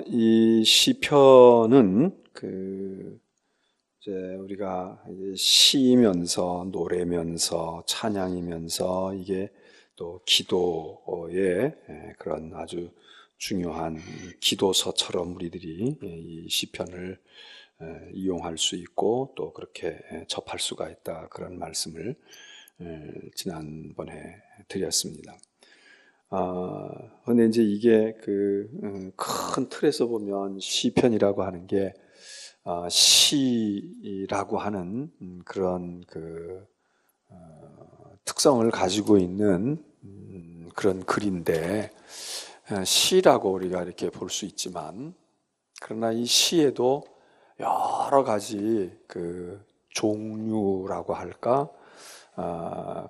이 시편은 이제 우리가 이제 시면서 노래면서 찬양이면서 이게 또 기도의 그런 아주 중요한 기도서처럼 우리들이 이 시편을 이용할 수 있고 또 그렇게 접할 수가 있다, 그런 말씀을 지난번에 드렸습니다. 근데 이제 이게 큰 틀에서 보면 시편이라고 하는 게 시라고 하는 그런 특성을 가지고 있는 그런 글인데, 시라고 우리가 이렇게 볼 수 있지만, 그러나 이 시에도 여러 가지 종류라고 할까,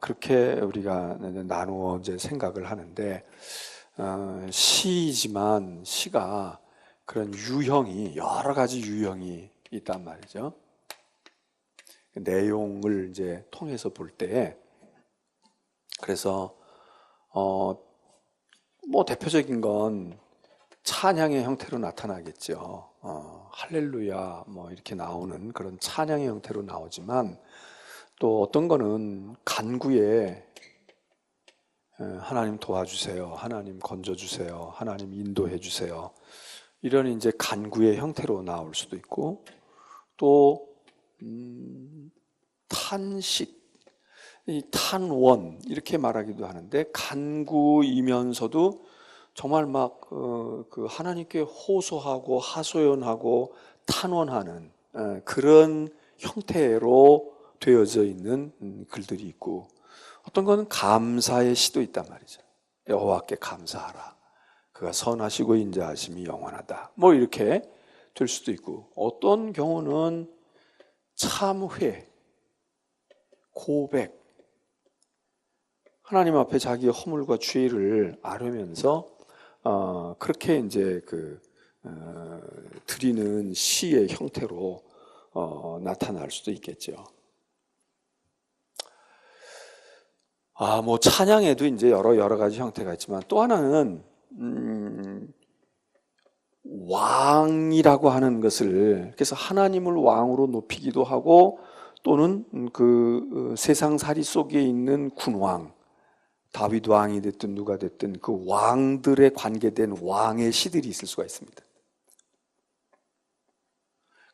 그렇게 우리가 나누어 이제 생각을 하는데, 시이지만 시가 그런 유형이, 여러 가지 유형이 있단 말이죠. 내용을 이제 통해서 볼 때, 그래서 뭐 대표적인 건 찬양의 형태로 나타나겠죠. 할렐루야 뭐 이렇게 나오는 그런 찬양의 형태로 나오지만, 또 어떤 거는 간구에 하나님 도와주세요, 하나님 건져주세요, 하나님 인도해주세요, 이런 이제 간구의 형태로 나올 수도 있고, 또 탄식, 이 탄원 이렇게 말하기도 하는데, 간구이면서도 정말 막 하나님께 호소하고 하소연하고 탄원하는 그런 형태로 되어져 있는 글들이 있고, 어떤 거는 감사의 시도 있단 말이죠. 여호와께 감사하라, 그가 선하시고 인자하심이 영원하다, 뭐 이렇게 될 수도 있고, 어떤 경우는 참회, 고백, 하나님 앞에 자기의 허물과 죄를 아뢰면서 그렇게 이제 드리는 시의 형태로 나타날 수도 있겠죠. 뭐 찬양에도 이제 여러 가지 형태가 있지만, 또 하나는 왕이라고 하는 것을, 그래서 하나님을 왕으로 높이기도 하고, 또는 세상살이 속에 있는 군왕, 다윗 왕이 됐든 누가 됐든 그 왕들에 관계된 왕의 시들이 있을 수가 있습니다.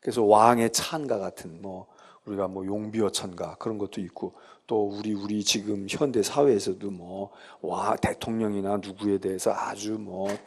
그래서 왕의 찬가 같은, 우리가 용비어 찬가 그런 것도 있고, 또 우리 지금 현대 사회에서도 대통령이나 누구에 대해서 아주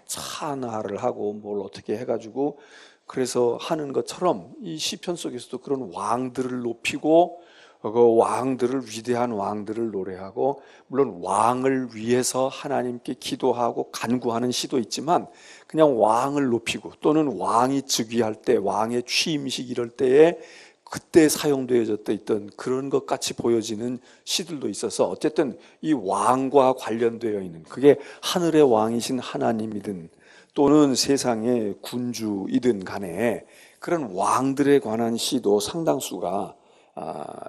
찬하를 하고 뭘 어떻게 해가지고 그래서 하는 것처럼, 이 시편 속에서도 그런 왕들을 높이고 그 왕들을, 위대한 왕들을 노래하고, 물론 왕을 위해서 하나님께 기도하고 간구하는 시도 있지만, 그냥 왕을 높이고, 또는 왕이 즉위할 때, 왕의 취임식 이럴 때에 그때 사용되어졌던 있던 그런 것 같이 보여지는 시들도 있어서, 어쨌든 이 왕과 관련되어 있는, 그게 하늘의 왕이신 하나님이든 또는 세상의 군주이든 간에 그런 왕들에 관한 시도 상당수가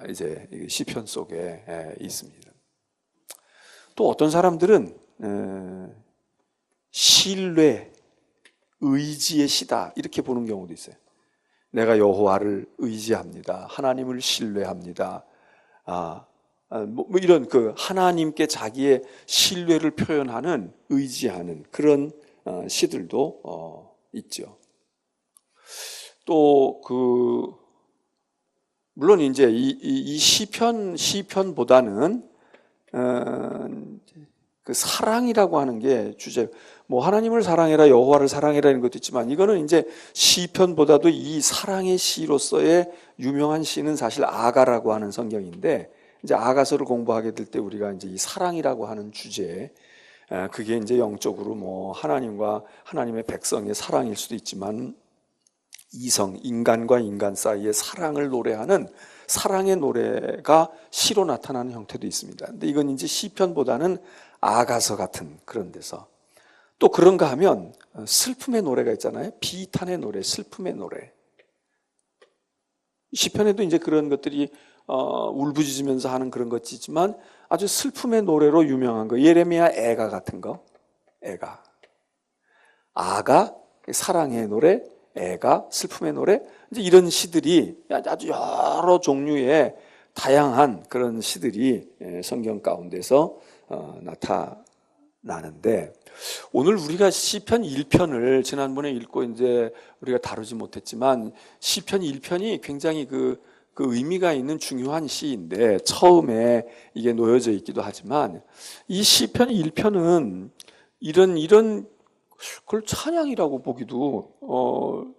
이제 시편 속에 있습니다. 또 어떤 사람들은 신뢰, 의지의 시다 이렇게 보는 경우도 있어요. 내가 여호와를 의지합니다, 하나님을 신뢰합니다, 이런 하나님께 자기의 신뢰를 표현하는, 의지하는 그런 시들도 있죠. 또 물론 이제 이 시편보다는 사랑이라고 하는 게 주제, 하나님을 사랑해라, 여호와를 사랑해라는 것도 있지만, 이거는 이제 시편보다도 이 사랑의 시로서의 유명한 시는 사실 아가라고 하는 성경인데, 이제 아가서를 공부하게 될 때 우리가 이제 이 사랑이라고 하는 주제, 그게 이제 영적으로 하나님과 하나님의 백성의 사랑일 수도 있지만, 인간과 인간 사이의 사랑을 노래하는 사랑의 노래가 시로 나타나는 형태도 있습니다. 근데 이건 이제 시편보다는 아가서 같은 그런 데서, 또 그런가 하면 슬픔의 노래가 있잖아요. 비탄의 노래, 슬픔의 노래. 시편에도 이제 그런 것들이 울부짖으면서 하는 그런 것이 있지만, 아주 슬픔의 노래로 유명한 거, 예레미야 애가 같은 거, 애가. 아가, 사랑의 노래, 애가, 슬픔의 노래, 이제 이런 시들이 아주 여러 종류의 다양한 그런 시들이 성경 가운데서 나타나는데, 오늘 우리가 시편 1편을 지난번에 읽고 이제 우리가 다루지 못했지만, 시편 1편이 굉장히 그 의미가 있는 중요한 시인데 처음에 이게 놓여져 있기도 하지만, 이 시편 1편은 이런 그걸 찬양이라고 보기도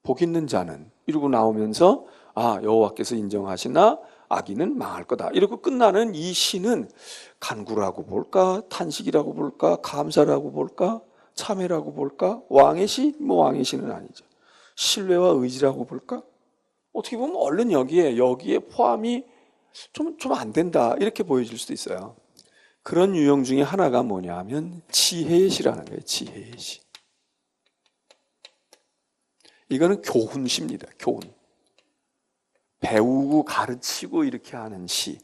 복 있는 자는 이러고 나오면서 여호와께서 인정하시나 악인은 망할 거다 이러고 끝나는 이 시는 간구라고 볼까, 탄식이라고 볼까, 감사라고 볼까, 참회라고 볼까, 왕의 시? 뭐 왕의 시는 아니죠. 신뢰와 의지라고 볼까? 어떻게 보면 얼른 여기에 포함이 좀 안 된다 이렇게 보여질 수도 있어요. 그런 유형 중에 하나가 뭐냐 하면 지혜의 시라는 거예요. 지혜의 시. 이거는 교훈시입니다. 교훈. 배우고 가르치고 이렇게 하는 시.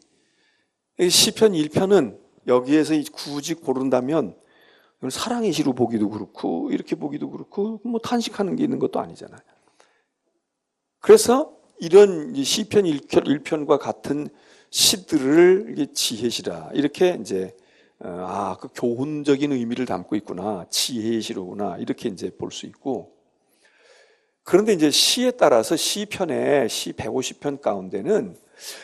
시편 1편은 여기에서 굳이 고른다면 사랑의 시로 보기도 그렇고 이렇게 보기도 그렇고 뭐 탄식하는 게 있는 것도 아니잖아요. 그래서 이런 시편 1편과 같은 시들을 지혜시라 이렇게 이제 그 교훈적인 의미를 담고 있구나, 지혜의 시로구나 이렇게 이제 볼 수 있고, 그런데 이제 시에 따라서 시편의 시 150편 가운데는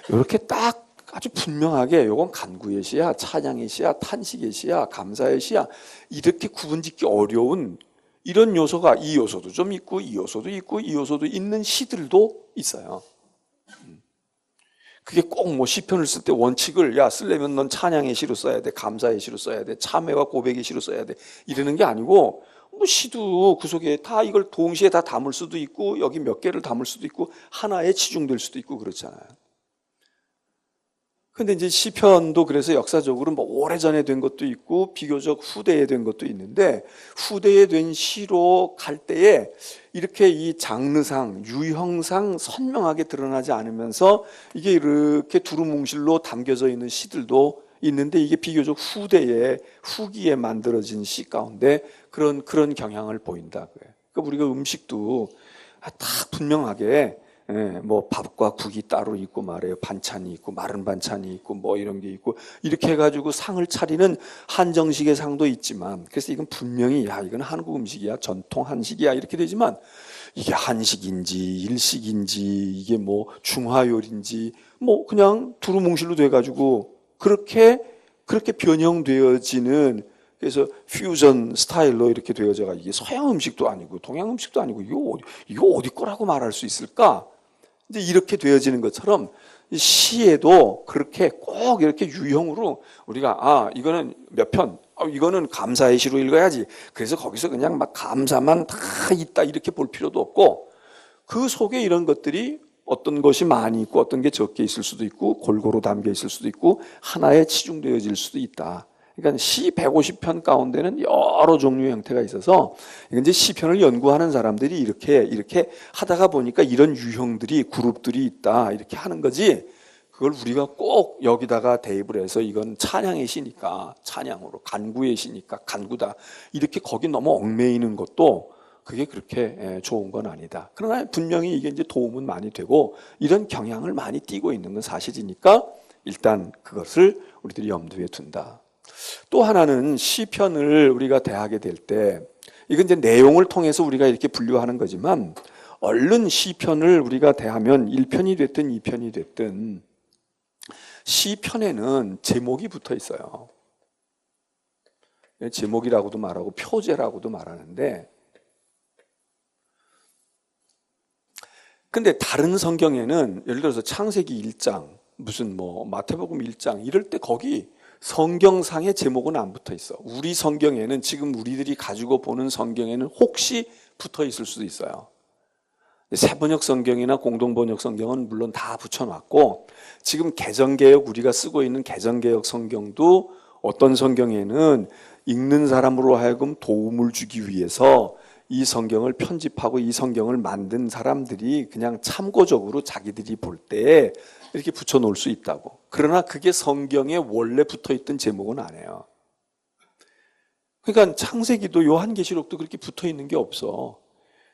이렇게 딱 아주 분명하게 이건 간구의 시야, 찬양의 시야, 탄식의 시야, 감사의 시야 이렇게 구분짓기 어려운 이런 요소가 이 요소도 좀 있고 이 요소도 있고 이 요소도 있는 시들도 있어요. 그게 꼭 뭐 시편을 쓸 때 원칙을 쓰려면 넌 찬양의 시로 써야 돼, 감사의 시로 써야 돼, 참회와 고백의 시로 써야 돼 이러는 게 아니고, 뭐 시도 그 속에 다 이걸 동시에 다 담을 수도 있고 여기 몇 개를 담을 수도 있고 하나에 치중될 수도 있고 그렇잖아요. 근데 이제 시편도 그래서 역사적으로 뭐 오래전에 된 것도 있고 비교적 후대에 된 것도 있는데, 후대에 된 시로 갈 때에 이렇게 이 장르상, 유형상 선명하게 드러나지 않으면서 이게 이렇게 두루뭉실로 담겨져 있는 시들도 있는데, 이게 비교적 후기에 만들어진 시 가운데 그런 경향을 보인다. 그러니까 우리가 음식도 다 분명하게 뭐 밥과 국이 따로 있고 말이에요. 반찬이 있고 마른 반찬이 있고 뭐 이런 게 있고 이렇게 해가지고 상을 차리는 한정식의 상도 있지만, 그래서 이건 분명히 이건 한국 음식이야, 전통 한식이야 이렇게 되지만, 이게 한식인지 일식인지 이게 뭐 중화요리인지 뭐 그냥 두루뭉실로 돼가지고 그렇게 변형되어지는, 그래서 퓨전 스타일로 이렇게 되어져가 이게 서양 음식도 아니고 동양 음식도 아니고 이거 어디 거라고 말할 수 있을까? 이제 이렇게 되어지는 것처럼 시에도 그렇게 꼭 이렇게 유형으로 우리가 이거는 몇 편, 이거는 감사의 시로 읽어야지. 그래서 거기서 그냥 막 감사만 다 있다 이렇게 볼 필요도 없고, 그 속에 이런 것들이 어떤 것이 많이 있고 어떤 게 적게 있을 수도 있고 골고루 담겨 있을 수도 있고 하나에 치중되어질 수도 있다. 그러니까 시 150편 가운데는 여러 종류의 형태가 있어서, 이제 시편을 연구하는 사람들이 이렇게 하다가 보니까 이런 유형들이 그룹들이 있다 이렇게 하는 거지, 그걸 우리가 꼭 여기다가 대입을 해서 이건 찬양의 시니까 찬양으로, 간구의 시니까 간구다 이렇게 거기 너무 얽매이는 것도 그게 그렇게 좋은 건 아니다. 그러나 분명히 이게 이제 도움은 많이 되고 이런 경향을 많이 띠고 있는 건 사실이니까 일단 그것을 우리들이 염두에 둔다. 또 하나는 시편을 우리가 대하게 될 때, 이건 이제 내용을 통해서 우리가 이렇게 분류하는 거지만, 얼른 시편을 우리가 대하면 1편이 됐든 2편이 됐든 시편에는 제목이 붙어 있어요. 제목이라고도 말하고 표제라고도 말하는데, 근데 다른 성경에는 예를 들어서 창세기 1장, 무슨 뭐 마태복음 1장 이럴 때 거기 성경상의 제목은 안 붙어 있어. 우리 성경에는, 지금 우리들이 가지고 보는 성경에는 혹시 붙어 있을 수도 있어요. 새번역 성경이나 공동번역 성경은 물론 다 붙여놨고, 지금 개정개역 우리가 쓰고 있는 개정개역 성경도 어떤 성경에는 읽는 사람으로 하여금 도움을 주기 위해서 이 성경을 편집하고 이 성경을 만든 사람들이 그냥 참고적으로 자기들이 볼 때 이렇게 붙여놓을 수 있다고. 그러나 그게 성경에 원래 붙어있던 제목은 아니에요. 그러니까 창세기도 요한계시록도 그렇게 붙어 있는 게 없어.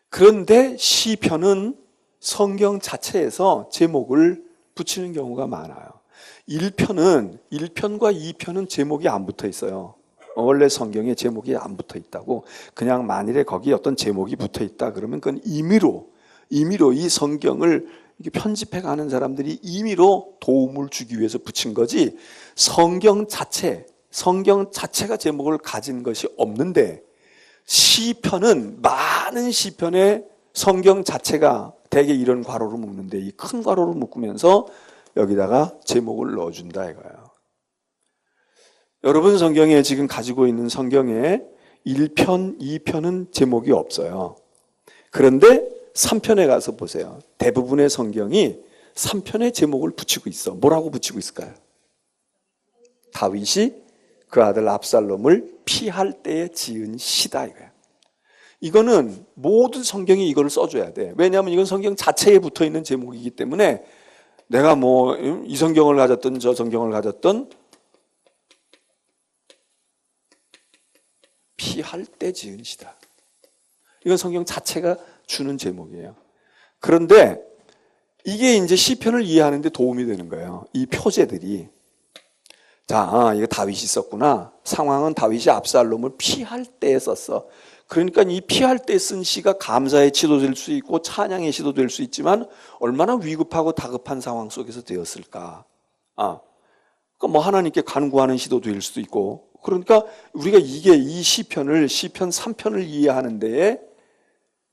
그런데 시편은 성경 자체에서 제목을 붙이는 경우가 많아요. 1편과 2편은 제목이 안 붙어 있어요. 원래 성경에 제목이 안 붙어 있다고. 그냥 만일에 거기 어떤 제목이 붙어 있다 그러면 그건 임의로 이 성경을 편집해 가는 사람들이 임의로 도움을 주기 위해서 붙인 거지, 성경 자체가 제목을 가진 것이 없는데, 시편은 많은 시편에 성경 자체가 대개 이런 괄호로 묶는데 이 큰 괄호로 묶으면서 여기다가 제목을 넣어준다 이거예요. 여러분 성경에 지금 가지고 있는 성경에 1편, 2편은 제목이 없어요. 그런데 3편에 가서 보세요. 대부분의 성경이 3편에 제목을 붙이고 있어. 뭐라고 붙이고 있을까요? 다윗이 그 아들 압살롬을 피할 때에 지은 시다 이거야. 이거는 모든 성경이 이걸 써줘야 돼. 왜냐하면 이건 성경 자체에 붙어 있는 제목이기 때문에 내가 뭐 이 성경을 가졌던 저 성경을 가졌던 피할 때 지은 시다. 이건 성경 자체가 주는 제목이에요. 그런데 이게 이제 시편을 이해하는 데 도움이 되는 거예요. 이 표제들이. 자, 이거 다윗이 썼구나. 상황은 다윗이 압살롬을 피할 때 썼어. 그러니까 이 피할 때 쓴 시가 감사의 시도 될 수 있고 찬양의 시도 될 수 있지만 얼마나 위급하고 다급한 상황 속에서 되었을까. 그러니까 뭐 하나님께 간구하는 시도 될 수도 있고. 그러니까 우리가 이 시편 3편을 이해하는 데에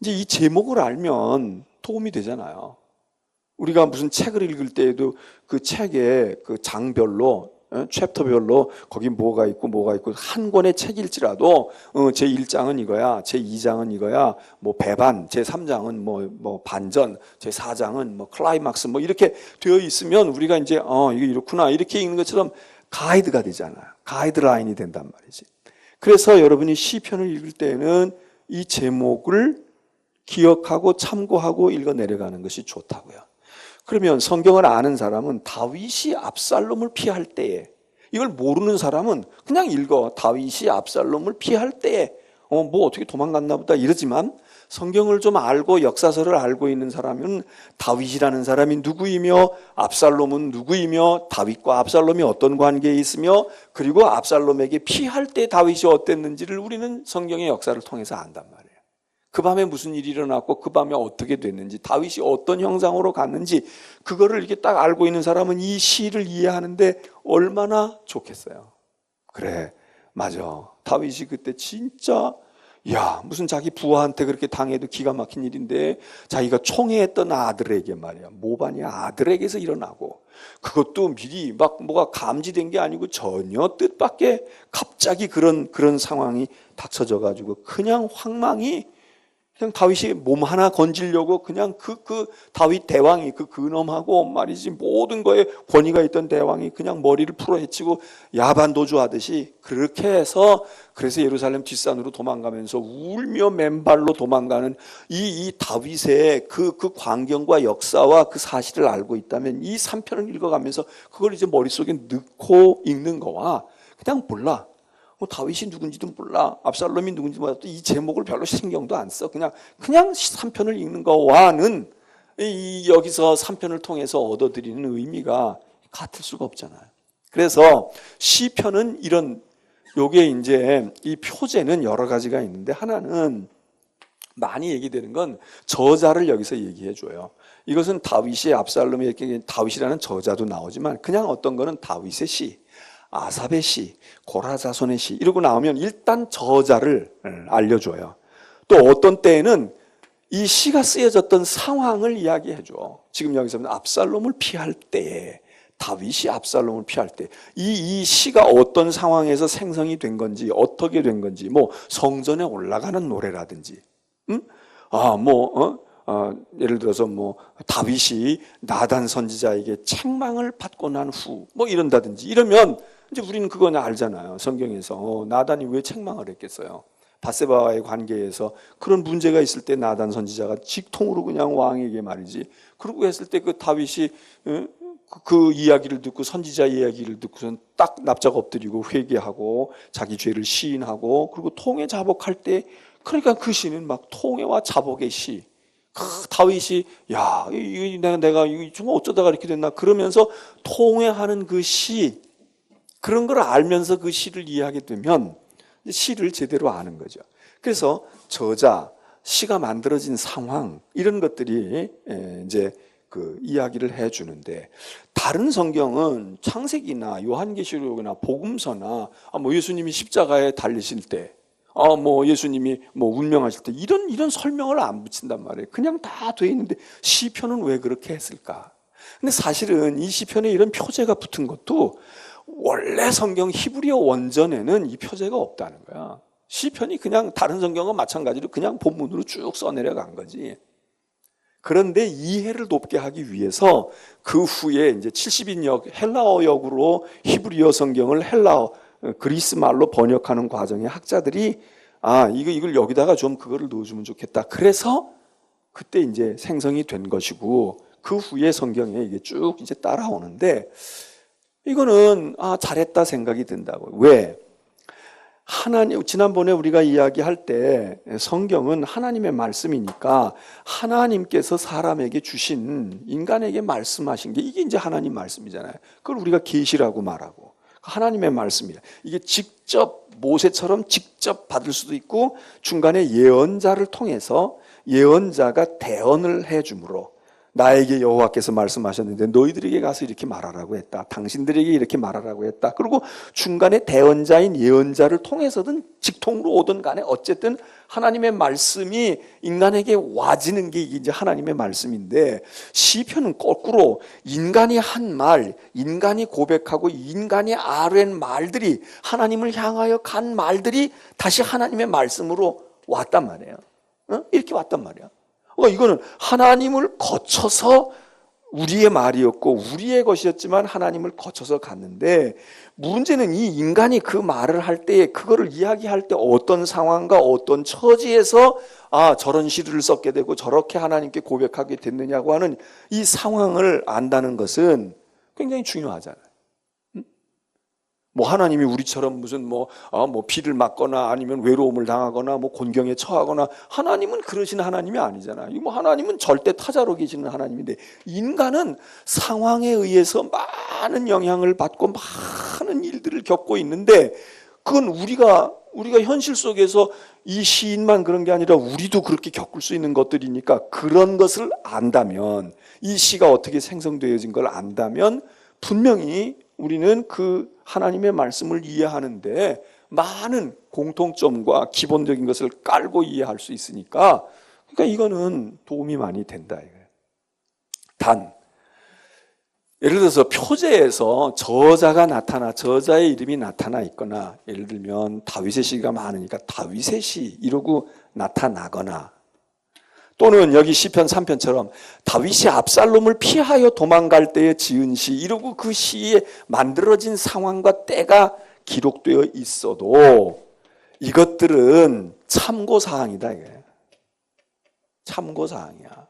이제 이 제목을 알면 도움이 되잖아요. 우리가 무슨 책을 읽을 때에도 그 책의 그 장별로, 챕터별로 거기 뭐가 있고 한 권의 책일지라도 제 1장은 이거야, 제 2장은 이거야, 뭐 배반, 제 3장은 뭐 반전, 제 4장은 뭐 클라이막스 뭐 이렇게 되어 있으면 우리가 이제 이게 이렇구나 이렇게 읽는 것처럼 가이드가 되잖아요. 가이드라인이 된단 말이지. 그래서 여러분이 시편을 읽을 때는 이 제목을 기억하고 참고하고 읽어 내려가는 것이 좋다고요. 그러면 성경을 아는 사람은 다윗이 압살롬을 피할 때에, 이걸 모르는 사람은 그냥 읽어. 다윗이 압살롬을 피할 때에 뭐 어떻게 도망갔나 보다 이러지만, 성경을 좀 알고 역사서를 알고 있는 사람은 다윗이라는 사람이 누구이며 압살롬은 누구이며 다윗과 압살롬이 어떤 관계에 있으며 그리고 압살롬에게 피할 때 다윗이 어땠는지를 우리는 성경의 역사를 통해서 안단 말이에요. 그 밤에 무슨 일이 일어났고 그 밤에 어떻게 됐는지, 다윗이 어떤 형상으로 갔는지, 그거를 이렇게 딱 알고 있는 사람은 이 시를 이해하는데 얼마나 좋겠어요. 그래, 맞아. 다윗이 그때 진짜 무슨 자기 부하한테 그렇게 당해도 기가 막힌 일인데 자기가 총애했던 아들에게 말이야, 모반이 아들에게서 일어나고, 그것도 미리 막 뭐가 감지된 게 아니고 전혀 뜻밖의 갑자기 그런 상황이 닥쳐져 가지고 그냥 황망히 그냥 다윗이 몸 하나 건지려고 그냥 그 다윗 대왕이 그 근엄하고 말이지 모든 거에 권위가 있던 대왕이 그냥 머리를 풀어헤치고 야반도주하듯이 그렇게 해서, 그래서 예루살렘 뒷산으로 도망가면서 울며 맨발로 도망가는 이 다윗의 그 광경과 역사와 그 사실을 알고 있다면 이 3편을 읽어가면서 그걸 이제 머릿속에 넣고 읽는 거와 그냥 몰라. 다윗이 누군지도 몰라, 압살롬이 누군지 몰라, 이 제목을 별로 신경도 안 써. 그냥 3편을 읽는 거와는 여기서 3편을 통해서 얻어들이는 의미가 같을 수가 없잖아요. 그래서 시편은 요게 이제 이 표제는 여러 가지가 있는데, 하나는 많이 얘기되는 건 저자를 여기서 얘기해 줘요. 이것은 다윗이 압살롬에게, 다윗이라는 저자도 나오지만 그냥 어떤 거는 다윗의 시, 아삽의 시, 고라 자손의 시 이러고 나오면 일단 저자를 알려줘요. 또 어떤 때에는 이 시가 쓰여졌던 상황을 이야기해줘. 지금 여기서 압살롬을 피할 때에, 다윗이 압살롬을 피할 때 이 시가 어떤 상황에서 생성이 된 건지, 어떻게 된 건지, 뭐 성전에 올라가는 노래라든지, 예를 들어서 뭐 다윗이 나단 선지자에게 책망을 받고 난 후 뭐 이런다든지, 이러면 이제 우리는 그거 알잖아요. 성경에서 나단이 왜 책망을 했겠어요? 밧세바와의 관계에서 그런 문제가 있을 때 나단 선지자가 직통으로 그냥 왕에게 말이지, 그러고 했을 때 그 다윗이 그 이야기를 듣고 선지자 이야기를 듣고선 딱 납작 엎드리고 회개하고 자기 죄를 시인하고 그리고 통해 자복할 때 그러니까 그 시는 막 통해와 자복의 시. 다윗이 야 이거 내가 이거 좀 어쩌다가 이렇게 됐나 그러면서 통회하는 그 시 그런 걸 알면서 그 시를 이해하게 되면 시를 제대로 아는 거죠. 그래서 저자, 시가 만들어진 상황 이런 것들이 이제 그 이야기를 해주는데 다른 성경은 창세기나 요한계시록이나 복음서나 뭐 예수님이 십자가에 달리실 때 뭐 예수님이 뭐 운명하실 때 이런 설명을 안 붙인단 말이에요. 그냥 다 돼 있는데 시편은 왜 그렇게 했을까? 근데 사실은 이 시편에 이런 표제가 붙은 것도 원래 성경 히브리어 원전에는 이 표제가 없다는 거야. 시편이 그냥 다른 성경과 마찬가지로 그냥 본문으로 쭉 써내려간 거지. 그런데 이해를 높게 하기 위해서 그 후에 이제 70인역 헬라어역으로 히브리어 성경을 헬라어 그리스 말로 번역하는 과정에 학자들이 이걸 여기다가 좀 그거를 넣어주면 좋겠다. 그래서 그때 이제 생성이 된 것이고 그 후에 성경에 이게 쭉 이제 따라오는데 이거는 잘했다 생각이 든다고. 왜? 하나님 지난번에 우리가 이야기할 때 성경은 하나님의 말씀이니까 하나님께서 사람에게 주신 인간에게 말씀하신 게 이게 이제 하나님 말씀이잖아요. 그걸 우리가 계시라고 말하고 하나님의 말씀이라. 이게 직접 모세처럼 직접 받을 수도 있고 중간에 예언자를 통해서 예언자가 대언을 해주므로 나에게 여호와께서 말씀하셨는데 너희들에게 가서 이렇게 말하라고 했다. 당신들에게 이렇게 말하라고 했다. 그리고 중간에 대언자인 예언자를 통해서든 직통으로 오든 간에 어쨌든 하나님의 말씀이 인간에게 와지는 게 이제 하나님의 말씀인데 시편은 거꾸로 인간이 한 말, 인간이 고백하고 인간이 아뢰는 말들이 하나님을 향하여 간 말들이 다시 하나님의 말씀으로 왔단 말이에요. 이렇게 왔단 말이야. 이거는 하나님을 거쳐서 우리의 말이었고 우리의 것이었지만 하나님을 거쳐서 갔는데 문제는 이 인간이 그 말을 할 때 그거를 이야기할 때 어떤 상황과 어떤 처지에서 저런 시를 썼게 되고 저렇게 하나님께 고백하게 됐느냐고 하는 이 상황을 안다는 것은 굉장히 중요하잖아요. 뭐 하나님이 우리처럼 무슨 뭐 비를 맞거나 아니면 외로움을 당하거나 뭐 곤경에 처하거나 하나님은 그러신 하나님이 아니잖아요. 뭐 하나님은 절대 타자로 계시는 하나님인데 인간은 상황에 의해서 많은 영향을 받고 많은 일들을 겪고 있는데 그건 우리가 현실 속에서 이 시인만 그런 게 아니라 우리도 그렇게 겪을 수 있는 것들이니까 그런 것을 안다면 이 시가 어떻게 생성되어진 걸 안다면 분명히 우리는 그 하나님의 말씀을 이해하는데 많은 공통점과 기본적인 것을 깔고 이해할 수 있으니까 그러니까 이거는 도움이 많이 된다 이거예요. 단 예를 들어서 표제에서 저자의 이름이 나타나 있거나 예를 들면 다윗의 시가 많으니까 다윗의 시 이러고 나타나거나 또는 여기 시편 3편처럼 다윗이 압살롬을 피하여 도망갈 때에 지은 시 이러고 그 시에 만들어진 상황과 때가 기록되어 있어도 이것들은 참고사항이다 이게. 참고사항이야.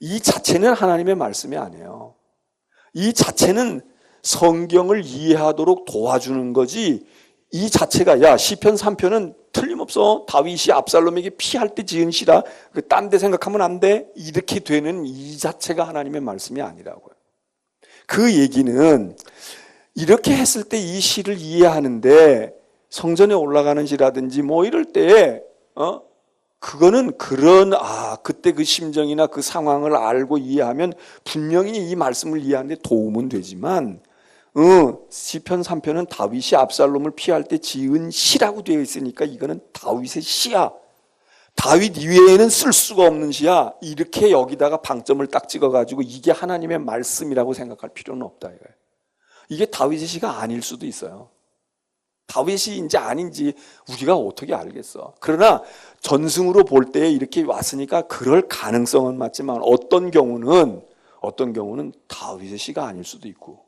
이 자체는 하나님의 말씀이 아니에요. 이 자체는 성경을 이해하도록 도와주는 거지 이 자체가 시편 3편은 틀림없어 다윗이 압살롬에게 피할 때 지은 시라 딴 데 생각하면 안 돼 이렇게 되는 이 자체가 하나님의 말씀이 아니라고요. 그 얘기는 이렇게 했을 때 이 시를 이해하는데 성전에 올라가는 시라든지 뭐 이럴 때 그거는 그때 그 심정이나 그 상황을 알고 이해하면 분명히 이 말씀을 이해하는데 도움은 되지만 시편 3편은 다윗이 압살롬을 피할 때 지은 시라고 되어 있으니까 이거는 다윗의 시야. 다윗 이외에는 쓸 수가 없는 시야. 이렇게 여기다가 방점을 딱 찍어가지고 이게 하나님의 말씀이라고 생각할 필요는 없다 이거예요. 이게 다윗의 시가 아닐 수도 있어요. 다윗이인지 아닌지 우리가 어떻게 알겠어. 그러나 전승으로 볼 때 이렇게 왔으니까 그럴 가능성은 맞지만 어떤 경우는 다윗의 시가 아닐 수도 있고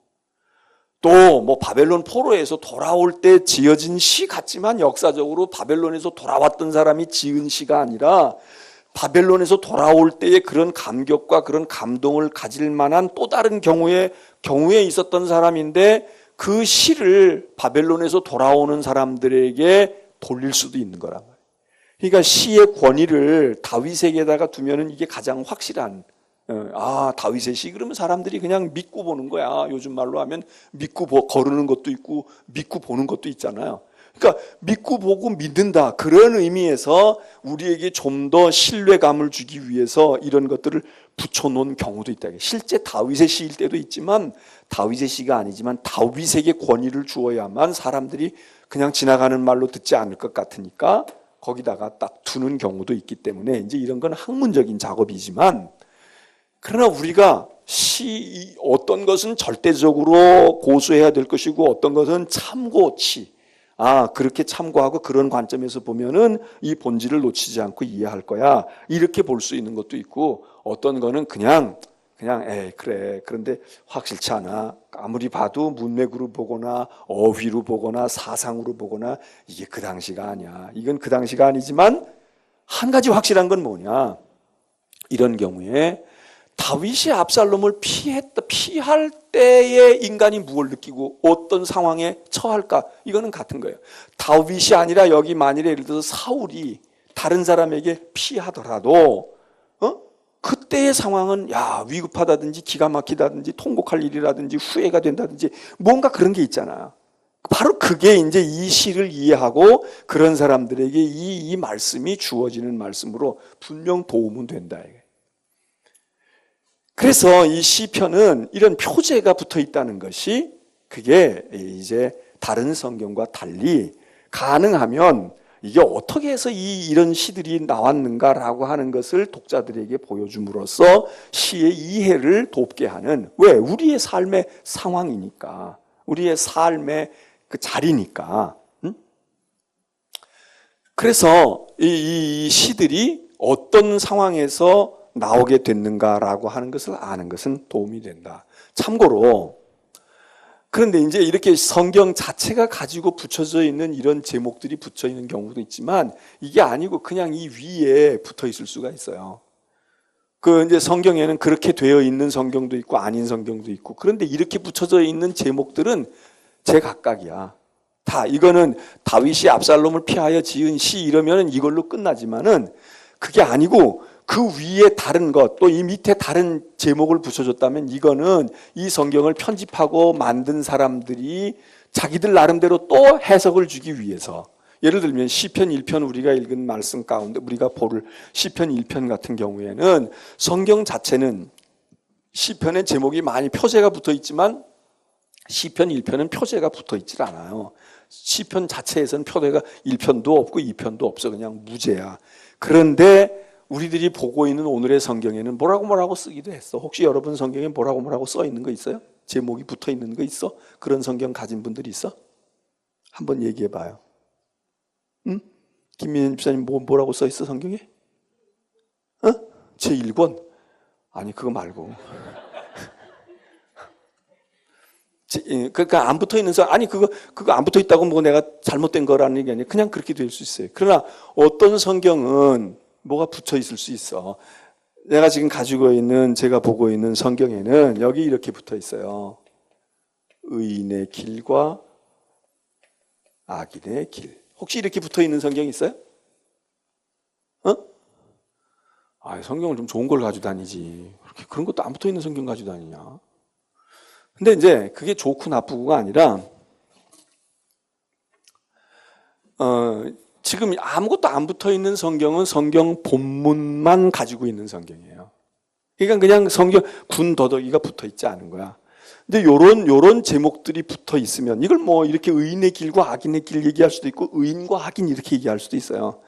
또 뭐 바벨론 포로에서 돌아올 때 지어진 시 같지만 역사적으로 바벨론에서 돌아왔던 사람이 지은 시가 아니라 바벨론에서 돌아올 때의 그런 감격과 그런 감동을 가질 만한 또 다른 경우에 경우에 있었던 사람인데 그 시를 바벨론에서 돌아오는 사람들에게 돌릴 수도 있는 거란 말이에요. 그러니까 시의 권위를 다윗에게다가 두면은 이게 가장 확실한, 다윗의 시 그러면 사람들이 그냥 믿고 보는 거야. 요즘 말로 하면 믿고 거르는 것도 있고 믿고 보는 것도 있잖아요. 그러니까 믿고 보고 믿는다, 그런 의미에서 우리에게 좀 더 신뢰감을 주기 위해서 이런 것들을 붙여놓은 경우도 있다. 실제 다윗의 시일 때도 있지만 다윗의 시가 아니지만 다윗에게 권위를 주어야만 사람들이 그냥 지나가는 말로 듣지 않을 것 같으니까 거기다가 딱 두는 경우도 있기 때문에 이제 이런 건 학문적인 작업이지만, 그러나 우리가 어떤 것은 절대적으로 고수해야 될 것이고 어떤 것은 참고치, 그렇게 참고하고 그런 관점에서 보면은 이 본질을 놓치지 않고 이해할 거야, 이렇게 볼 수 있는 것도 있고, 어떤 거는 그냥 그래, 그런데 확실치 않아, 아무리 봐도 문맥으로 보거나 어휘로 보거나 사상으로 보거나 이게 그 당시가 아니야, 이건 그 당시가 아니지만 한 가지 확실한 건 뭐냐, 이런 경우에 다윗이 압살롬을 피할 때에 인간이 무엇을 느끼고 어떤 상황에 처할까, 이거는 같은 거예요. 다윗이 아니라 여기 만일에 예를 들어서 사울이 다른 사람에게 피하더라도 그때의 상황은 위급하다든지 기가 막히다든지 통곡할 일이라든지 후회가 된다든지 뭔가 그런 게 있잖아요. 바로 그게 이제 이 시를 이해하고 그런 사람들에게 이 말씀이 주어지는 말씀으로 분명 도움은 된다. 그래서 이 시편은 이런 표제가 붙어 있다는 것이, 그게 이제 다른 성경과 달리 가능하면 이게 어떻게 해서 이런 시들이 나왔는가라고 하는 것을 독자들에게 보여줌으로써 시의 이해를 돕게 하는, 왜? 우리의 삶의 상황이니까, 우리의 삶의 그 자리니까. 그래서 이 시들이 어떤 상황에서 나오게 됐는가라고 하는 것을 아는 것은 도움이 된다. 참고로, 그런데 이제 이렇게 성경 자체가 가지고 붙여져 있는 이런 제목들이 붙여 있는 경우도 있지만, 이게 아니고 그냥 이 위에 붙어 있을 수가 있어요. 이제 성경에는 그렇게 되어 있는 성경도 있고 아닌 성경도 있고, 그런데 이렇게 붙여져 있는 제목들은 제각각이야. 이거는 다윗이 압살롬을 피하여 지은 시 이러면 이걸로 끝나지만은 그게 아니고 그 위에 다른 것, 또 이 밑에 다른 제목을 붙여줬다면 이거는 이 성경을 편집하고 만든 사람들이 자기들 나름대로 또 해석을 주기 위해서, 예를 들면 시편 1편 우리가 읽은 말씀 가운데 우리가 볼 시편 1편 같은 경우에는 성경 자체는 시편의 제목이 많이 표제가 붙어 있지만 시편 1편은 표제가 붙어 있질 않아요. 시편 자체에서는 표제가 1편도 없고 2편도 없어. 그냥 무제야. 그런데 우리들이 보고 있는 오늘의 성경에는 뭐라고 쓰기도 했어. 혹시 여러분 성경에 뭐라고 써 있는 거 있어요? 제목이 붙어 있는 거 있어? 그런 성경 가진 분들 있어? 한번 얘기해 봐요. 응? 김민현 집사님 뭐라고 써 있어 성경에? 제1권? 아니 그거 말고. 그러니까 안 붙어 있는 아니 그거 안 붙어 있다고 뭐 내가 잘못된 거라는 얘기 아니에요. 그냥 그렇게 될 수 있어요. 그러나 어떤 성경은 뭐가 붙어 있을 수 있어. 내가 지금 제가 보고 있는 성경에는 여기 이렇게 붙어 있어요. 의인의 길과 악인의 길. 혹시 이렇게 붙어 있는 성경 있어요? 성경을 좀 좋은 걸 가지고 다니지. 그런 것도 안 붙어 있는 성경 가지고 다니냐. 근데 이제 그게 좋고 나쁘고가 아니라, 지금 아무것도 안 붙어 있는 성경은 성경 본문만 가지고 있는 성경이에요. 그러니까 그냥 성경 군더더기가 붙어 있지 않은 거야. 근데 요런 제목들이 붙어 있으면 이걸 뭐 이렇게 의인의 길과 악인의 길 얘기할 수도 있고 의인과 악인 이렇게 얘기할 수도 있어요.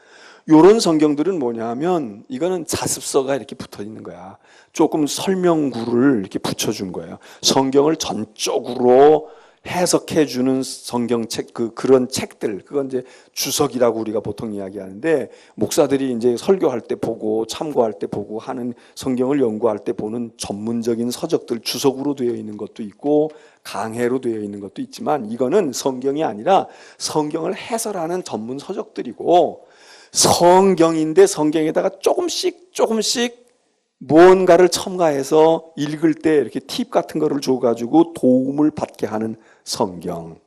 요런 성경들은 뭐냐 하면 이거는 자습서가 이렇게 붙어 있는 거야. 조금 설명구를 이렇게 붙여준 거예요. 성경을 전적으로 해석해 주는 성경책, 그런 책들, 그건 이제 주석이라고 우리가 보통 이야기하는데, 목사들이 이제 설교할 때 보고 참고할 때 보고 하는, 성경을 연구할 때 보는 전문적인 서적들, 주석으로 되어 있는 것도 있고 강해로 되어 있는 것도 있지만, 이거는 성경이 아니라 성경을 해설하는 전문 서적들이고, 성경인데 성경에다가 조금씩 무언가를 첨가해서 읽을 때 이렇게 팁 같은 거를 줘가지고 도움을 받게 하는 성경.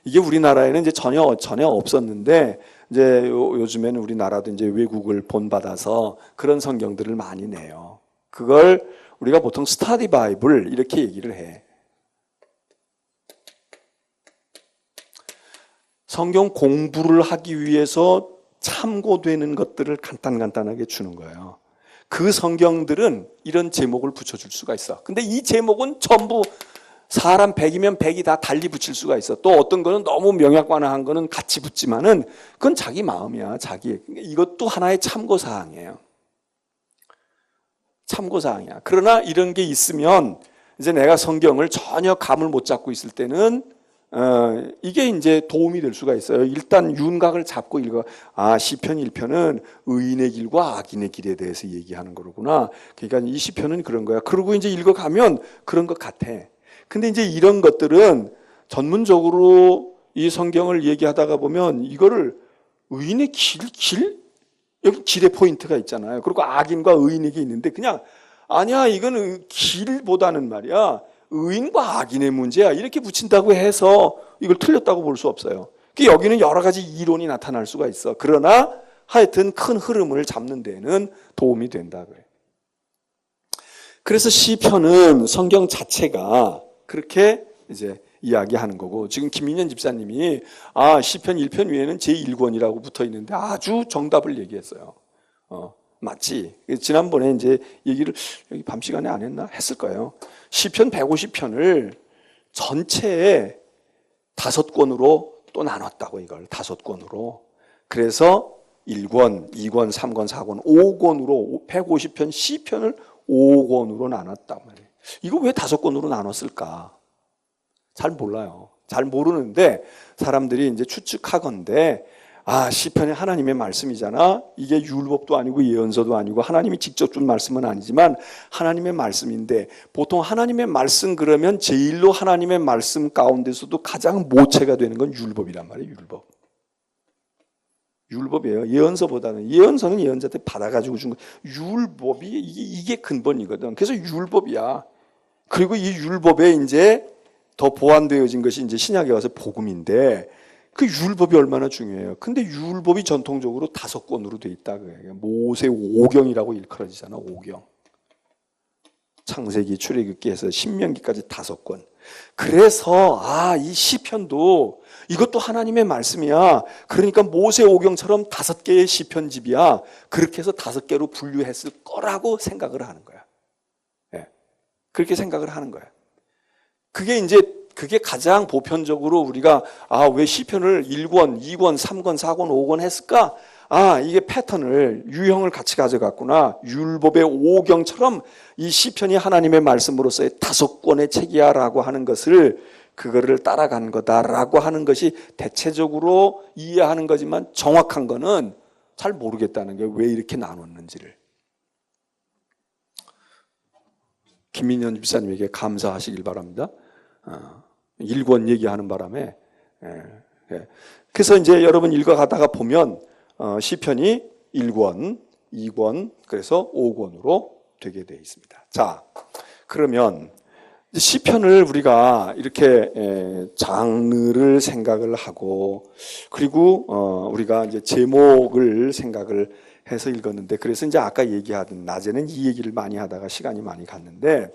이게 우리나라에는 이제 전혀 없었는데, 이제 요즘에는 우리나라도 이제 외국을 본받아서 그런 성경들을 많이 내요. 그걸 우리가 보통 스터디 바이블 이렇게 얘기를 해. 성경 공부를 하기 위해서 참고되는 것들을 간단하게 주는 거예요. 그 성경들은 이런 제목을 붙여줄 수가 있어. 근데 이 제목은 전부 사람 100이면 100이 다 달리 붙일 수가 있어. 또 어떤 거는 너무 명약관화한 거는 같이 붙지만은 그건 자기 마음이야. 자기. 이것도 하나의 참고사항이에요. 참고사항이야. 그러나 이런 게 있으면 이제 내가 성경을 전혀 감을 못 잡고 있을 때는 이게 이제 도움이 될 수가 있어요. 일단 윤곽을 잡고 읽어. 시편 1편은 의인의 길과 악인의 길에 대해서 얘기하는 거구나. 그러니까 이 시편은 그런 거야. 그러고 이제 읽어가면 그런 것 같아. 근데 이제 이런 것들은 전문적으로 이 성경을 얘기하다가 보면 이거를 의인의 길? 여기 길의 포인트가 있잖아요. 그리고 악인과 의인에게 있는데 그냥 아니야, 이거는 길보다는 말이야, 의인과 악인의 문제야, 이렇게 붙인다고 해서 이걸 틀렸다고 볼 수 없어요. 여기는 여러 가지 이론이 나타날 수가 있어. 그러나 하여튼 큰 흐름을 잡는 데는 도움이 된다 그래. 그래서 시편은 성경 자체가 그렇게 이제 이야기하는 거고, 지금 김민현 집사님이 시편 1편 위에는 제1권이라고 붙어 있는데 아주 정답을 얘기했어요. 맞지? 지난번에 이제 얘기를 여기 밤 시간에 안 했나? 했을 거예요. 시편 150편을 전체에 5권으로 또 나눴다고, 이걸 5권으로. 그래서 1권, 2권, 3권, 4권, 5권으로 150편 시편을 5권으로 나눴단 말이에요. 이거 왜 5권으로 나눴을까? 잘 몰라요. 잘 모르는데 사람들이 이제 추측하건대 시편이 하나님의 말씀이잖아. 이게 율법도 아니고 예언서도 아니고 하나님이 직접 준 말씀은 아니지만 하나님의 말씀인데, 보통 하나님의 말씀 그러면 제일로 하나님의 말씀 가운데서도 가장 모체가 되는 건 율법이란 말이에요. 율법이에요. 예언서보다는. 예언서는 예언자한테 받아가지고 준 거. 율법이 이게 근본이거든. 그래서 율법이야. 그리고 이 율법에 이제 더 보완되어진 것이 이제 신약에 와서 복음인데, 그 율법이 얼마나 중요해요. 근데 율법이 전통적으로 5권으로 돼 있다. 모세 5경이라고 일컬어지잖아. 5경. 창세기, 출애굽기에서 신명기까지 5권. 그래서 이 시편도 이것도 하나님의 말씀이야. 그러니까 모세 5경처럼 5개의 시편집이야. 그렇게 해서 5개로 분류했을 거라고 생각을 하는 거야. 그렇게 생각을 하는 거야. 그게 가장 보편적으로 우리가 왜 시편을 1권, 2권, 3권, 4권, 5권 했을까? 이게 패턴을, 유형을 같이 가져갔구나. 율법의 5경처럼 이 시편이 하나님의 말씀으로서의 5권의 책이야라고 하는 것을, 그거를 따라간 거다라고 하는 것이 대체적으로 이해하는 거지만 정확한 거는 잘 모르겠다는 게, 왜 이렇게 나눴는지를. 김민현 집사님에게 감사하시길 바랍니다. 1권 얘기하는 바람에. 그래서 이제 여러분 읽어가다가 보면 시편이 1권, 2권, 그래서 5권으로 되게 되어 있습니다. 자, 그러면 시편을 우리가 이렇게 장르를 생각을 하고, 그리고 우리가 이제 제목을 생각을 해서 읽었는데, 그래서 이제 아까 얘기하던, 낮에는 이 얘기를 많이 하다가 시간이 많이 갔는데,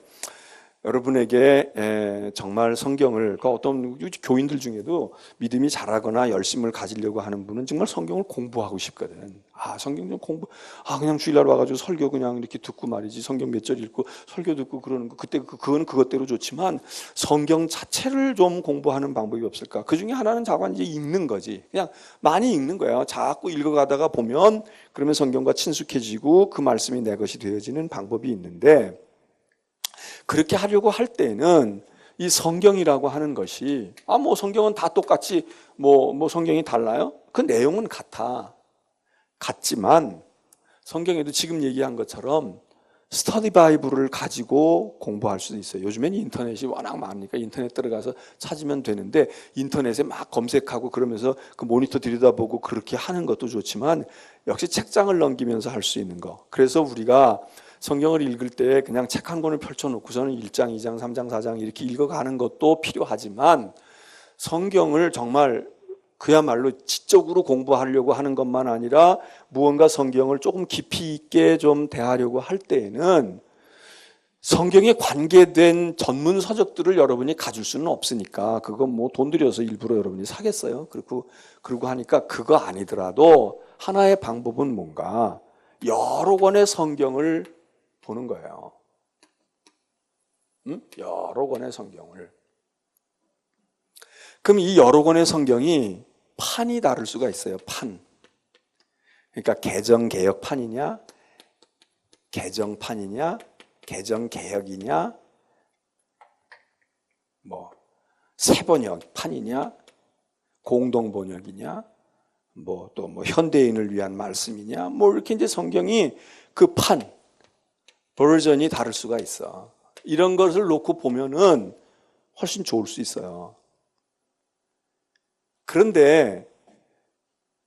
여러분에게 정말 성경을, 어떤 교인들 중에도 믿음이 자라거나 열심을 가지려고 하는 분은 정말 성경을 공부하고 싶거든. 성경 좀 그냥 주일날 와가지고 설교 그냥 이렇게 듣고 말이지, 성경 몇 절 읽고 설교 듣고 그러는 거, 그건 그것대로 좋지만 성경 자체를 좀 공부하는 방법이 없을까? 그 중에 하나는 자꾸 이제 읽는 거지. 그냥 많이 읽는 거예요. 자꾸 읽어가다가 보면 그러면 성경과 친숙해지고 그 말씀이 내 것이 되어지는 방법이 있는데, 그렇게 하려고 할 때는 이 성경이라고 하는 것이, 뭐 성경은 다 똑같이, 뭐 성경이 달라요? 그 내용은 같지만 성경에도 지금 얘기한 것처럼 스터디 바이블을 가지고 공부할 수도 있어요. 요즘엔 인터넷이 워낙 많으니까 인터넷 들어가서 찾으면 되는데, 인터넷에 막 검색하고 그러면서 그 모니터 들여다보고 그렇게 하는 것도 좋지만 역시 책장을 넘기면서 할 수 있는 거. 그래서 우리가 성경을 읽을 때 그냥 책 한 권을 펼쳐놓고서는 1장, 2장, 3장, 4장 이렇게 읽어가는 것도 필요하지만 성경을 정말 그야말로 지적으로 공부하려고 하는 것만 아니라 무언가 성경을 조금 깊이 있게 좀 대하려고 할 때에는 성경에 관계된 전문 서적들을 여러분이 가질 수는 없으니까 그건 뭐 돈 들여서 일부러 여러분이 사겠어요. 그리고 하니까 그거 아니더라도 하나의 방법은 뭔가 여러 권의 성경을 보는 거예요. 여러 권의 성경을. 그럼 이 여러 권의 성경이 판이 다를 수가 있어요. 판. 그러니까 개정개혁판이냐, 개정판이냐, 개정개혁이냐, 뭐 새번역판이냐, 공동번역이냐, 뭐 또 뭐 현대인을 위한 말씀이냐, 뭐 이렇게 이제 성경이 그 판, 버전이 다를 수가 있어. 이런 것을 놓고 보면은 훨씬 좋을 수 있어요. 그런데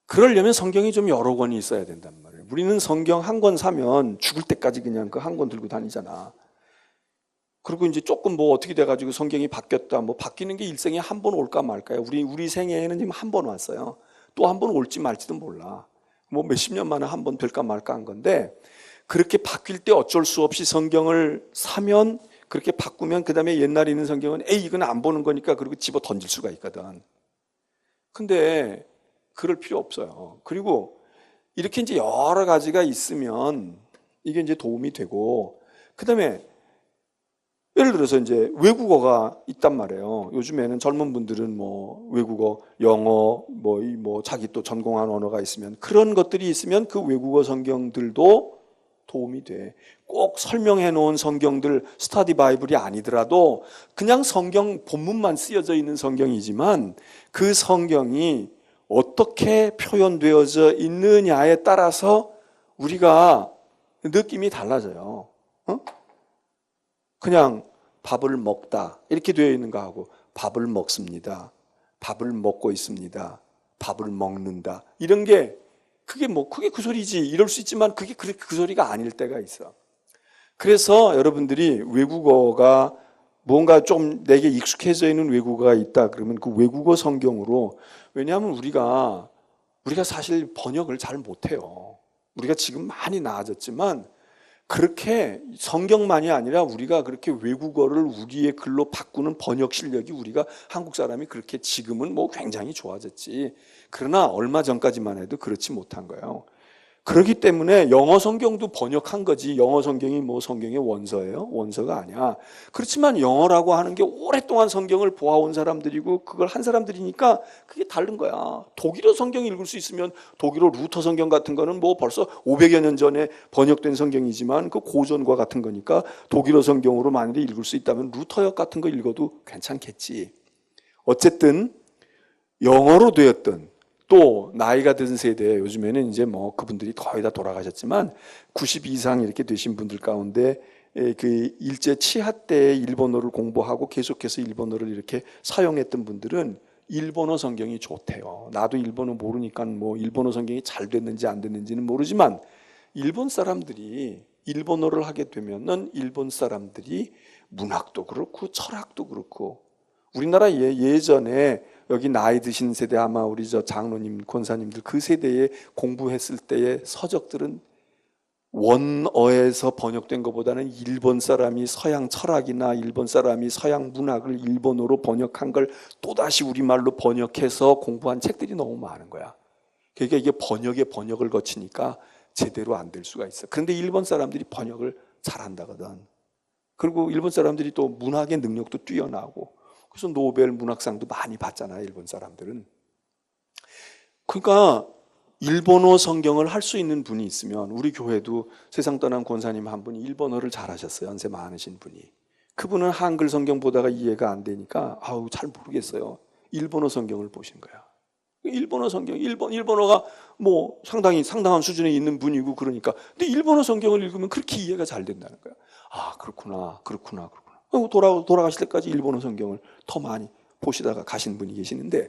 그러려면 성경이 좀 여러 권이 있어야 된단 말이에요. 우리는 성경 한 권 사면 죽을 때까지 그냥 그 한 권 들고 다니잖아. 그리고 이제 조금 뭐 어떻게 돼가지고 성경이 바뀌었다. 뭐 바뀌는 게 일생에 한 번 올까 말까요? 우리 생애에는 지금 한 번 왔어요. 또 한 번 올지 말지도 몰라. 뭐 몇십 년 만에 한 번 될까 말까 한 건데 그렇게 바뀔 때 어쩔 수 없이 성경을 사면 그렇게 바꾸면 그 다음에 옛날에 있는 성경은 에이 이건 안 보는 거니까 그리고 집어 던질 수가 있거든. 근데 그럴 필요 없어요. 그리고 이렇게 이제 여러 가지가 있으면 이게 이제 도움이 되고 그 다음에 예를 들어서 이제 외국어가 있단 말이에요. 요즘에는 젊은 분들은 뭐 외국어, 영어, 뭐 자기 또 전공한 언어가 있으면 그런 것들이 있으면 그 외국어 성경들도 도움이 돼. 꼭 설명해 놓은 성경들 스터디 바이블이 아니더라도 그냥 성경 본문만 쓰여져 있는 성경이지만 그 성경이 어떻게 표현되어져 있느냐에 따라서 우리가 느낌이 달라져요. 그냥 밥을 먹다 이렇게 되어 있는 거하고 밥을 먹습니다. 밥을 먹고 있습니다. 밥을 먹는다. 이런 게 그게 그 소리지 이럴 수 있지만 그게 그 소리가 아닐 때가 있어. 그래서 여러분들이 외국어가 뭔가 좀 내게 익숙해져 있는 외국어가 있다 그러면 그 외국어 성경으로 왜냐하면 우리가 사실 번역을 잘 못해요. 우리가 지금 많이 나아졌지만 그렇게 성경만이 아니라 우리가 그렇게 외국어를 우리의 글로 바꾸는 번역 실력이 우리가 한국 사람이 그렇게 지금은 뭐 굉장히 좋아졌지. 그러나 얼마 전까지만 해도 그렇지 못한 거예요. 그렇기 때문에 영어 성경도 번역한 거지. 영어 성경이 뭐 성경의 원서예요? 원서가 아니야. 그렇지만 영어라고 하는 게 오랫동안 성경을 보아온 사람들이고 그걸 한 사람들이니까 그게 다른 거야. 독일어 성경 읽을 수 있으면 독일어 루터 성경 같은 거는 뭐 벌써 500여 년 전에 번역된 성경이지만 그 고전과 같은 거니까 독일어 성경으로 만일에 읽을 수 있다면 루터역 같은 거 읽어도 괜찮겠지. 어쨌든 영어로 되었던 또 나이가 든 세대 요즘에는 이제 뭐 그분들이 거의 다 돌아가셨지만 90 이상 이렇게 되신 분들 가운데 그 일제 치하 때 일본어를 공부하고 계속해서 일본어를 이렇게 사용했던 분들은 일본어 성경이 좋대요. 나도 일본어 모르니까 뭐 일본어 성경이 잘 됐는지 안 됐는지는 모르지만 일본 사람들이 일본어를 하게 되면은 일본 사람들이 문학도 그렇고 철학도 그렇고 우리나라 예전에 여기 나이 드신 세대 아마 우리 저 장로님, 권사님들 그 세대에 공부했을 때의 서적들은 원어에서 번역된 것보다는 일본 사람이 서양 철학이나 일본 사람이 서양 문학을 일본어로 번역한 걸 또다시 우리말로 번역해서 공부한 책들이 너무 많은 거야. 그러니까 이게 번역을 거치니까 제대로 안 될 수가 있어. 그런데 일본 사람들이 번역을 잘한다거든. 그리고 일본 사람들이 또 문학의 능력도 뛰어나고 그래서 노벨 문학상도 많이 받잖아요, 일본 사람들은. 그러니까 일본어 성경을 할 수 있는 분이 있으면 우리 교회도 세상 떠난 권사님 한 분이 일본어를 잘하셨어요. 연세 많으신 분이. 그분은 한글 성경 보다가 이해가 안 되니까 잘 모르겠어요. 일본어 성경을 보신 거야. 일본어 성경, 일본어가 뭐 상당한 수준에 있는 분이고 그러니까. 근데 일본어 성경을 읽으면 그렇게 이해가 잘 된다는 거야. 그렇구나. 돌아가실 때까지 일본어 성경을 더 많이 보시다가 가신 분이 계시는데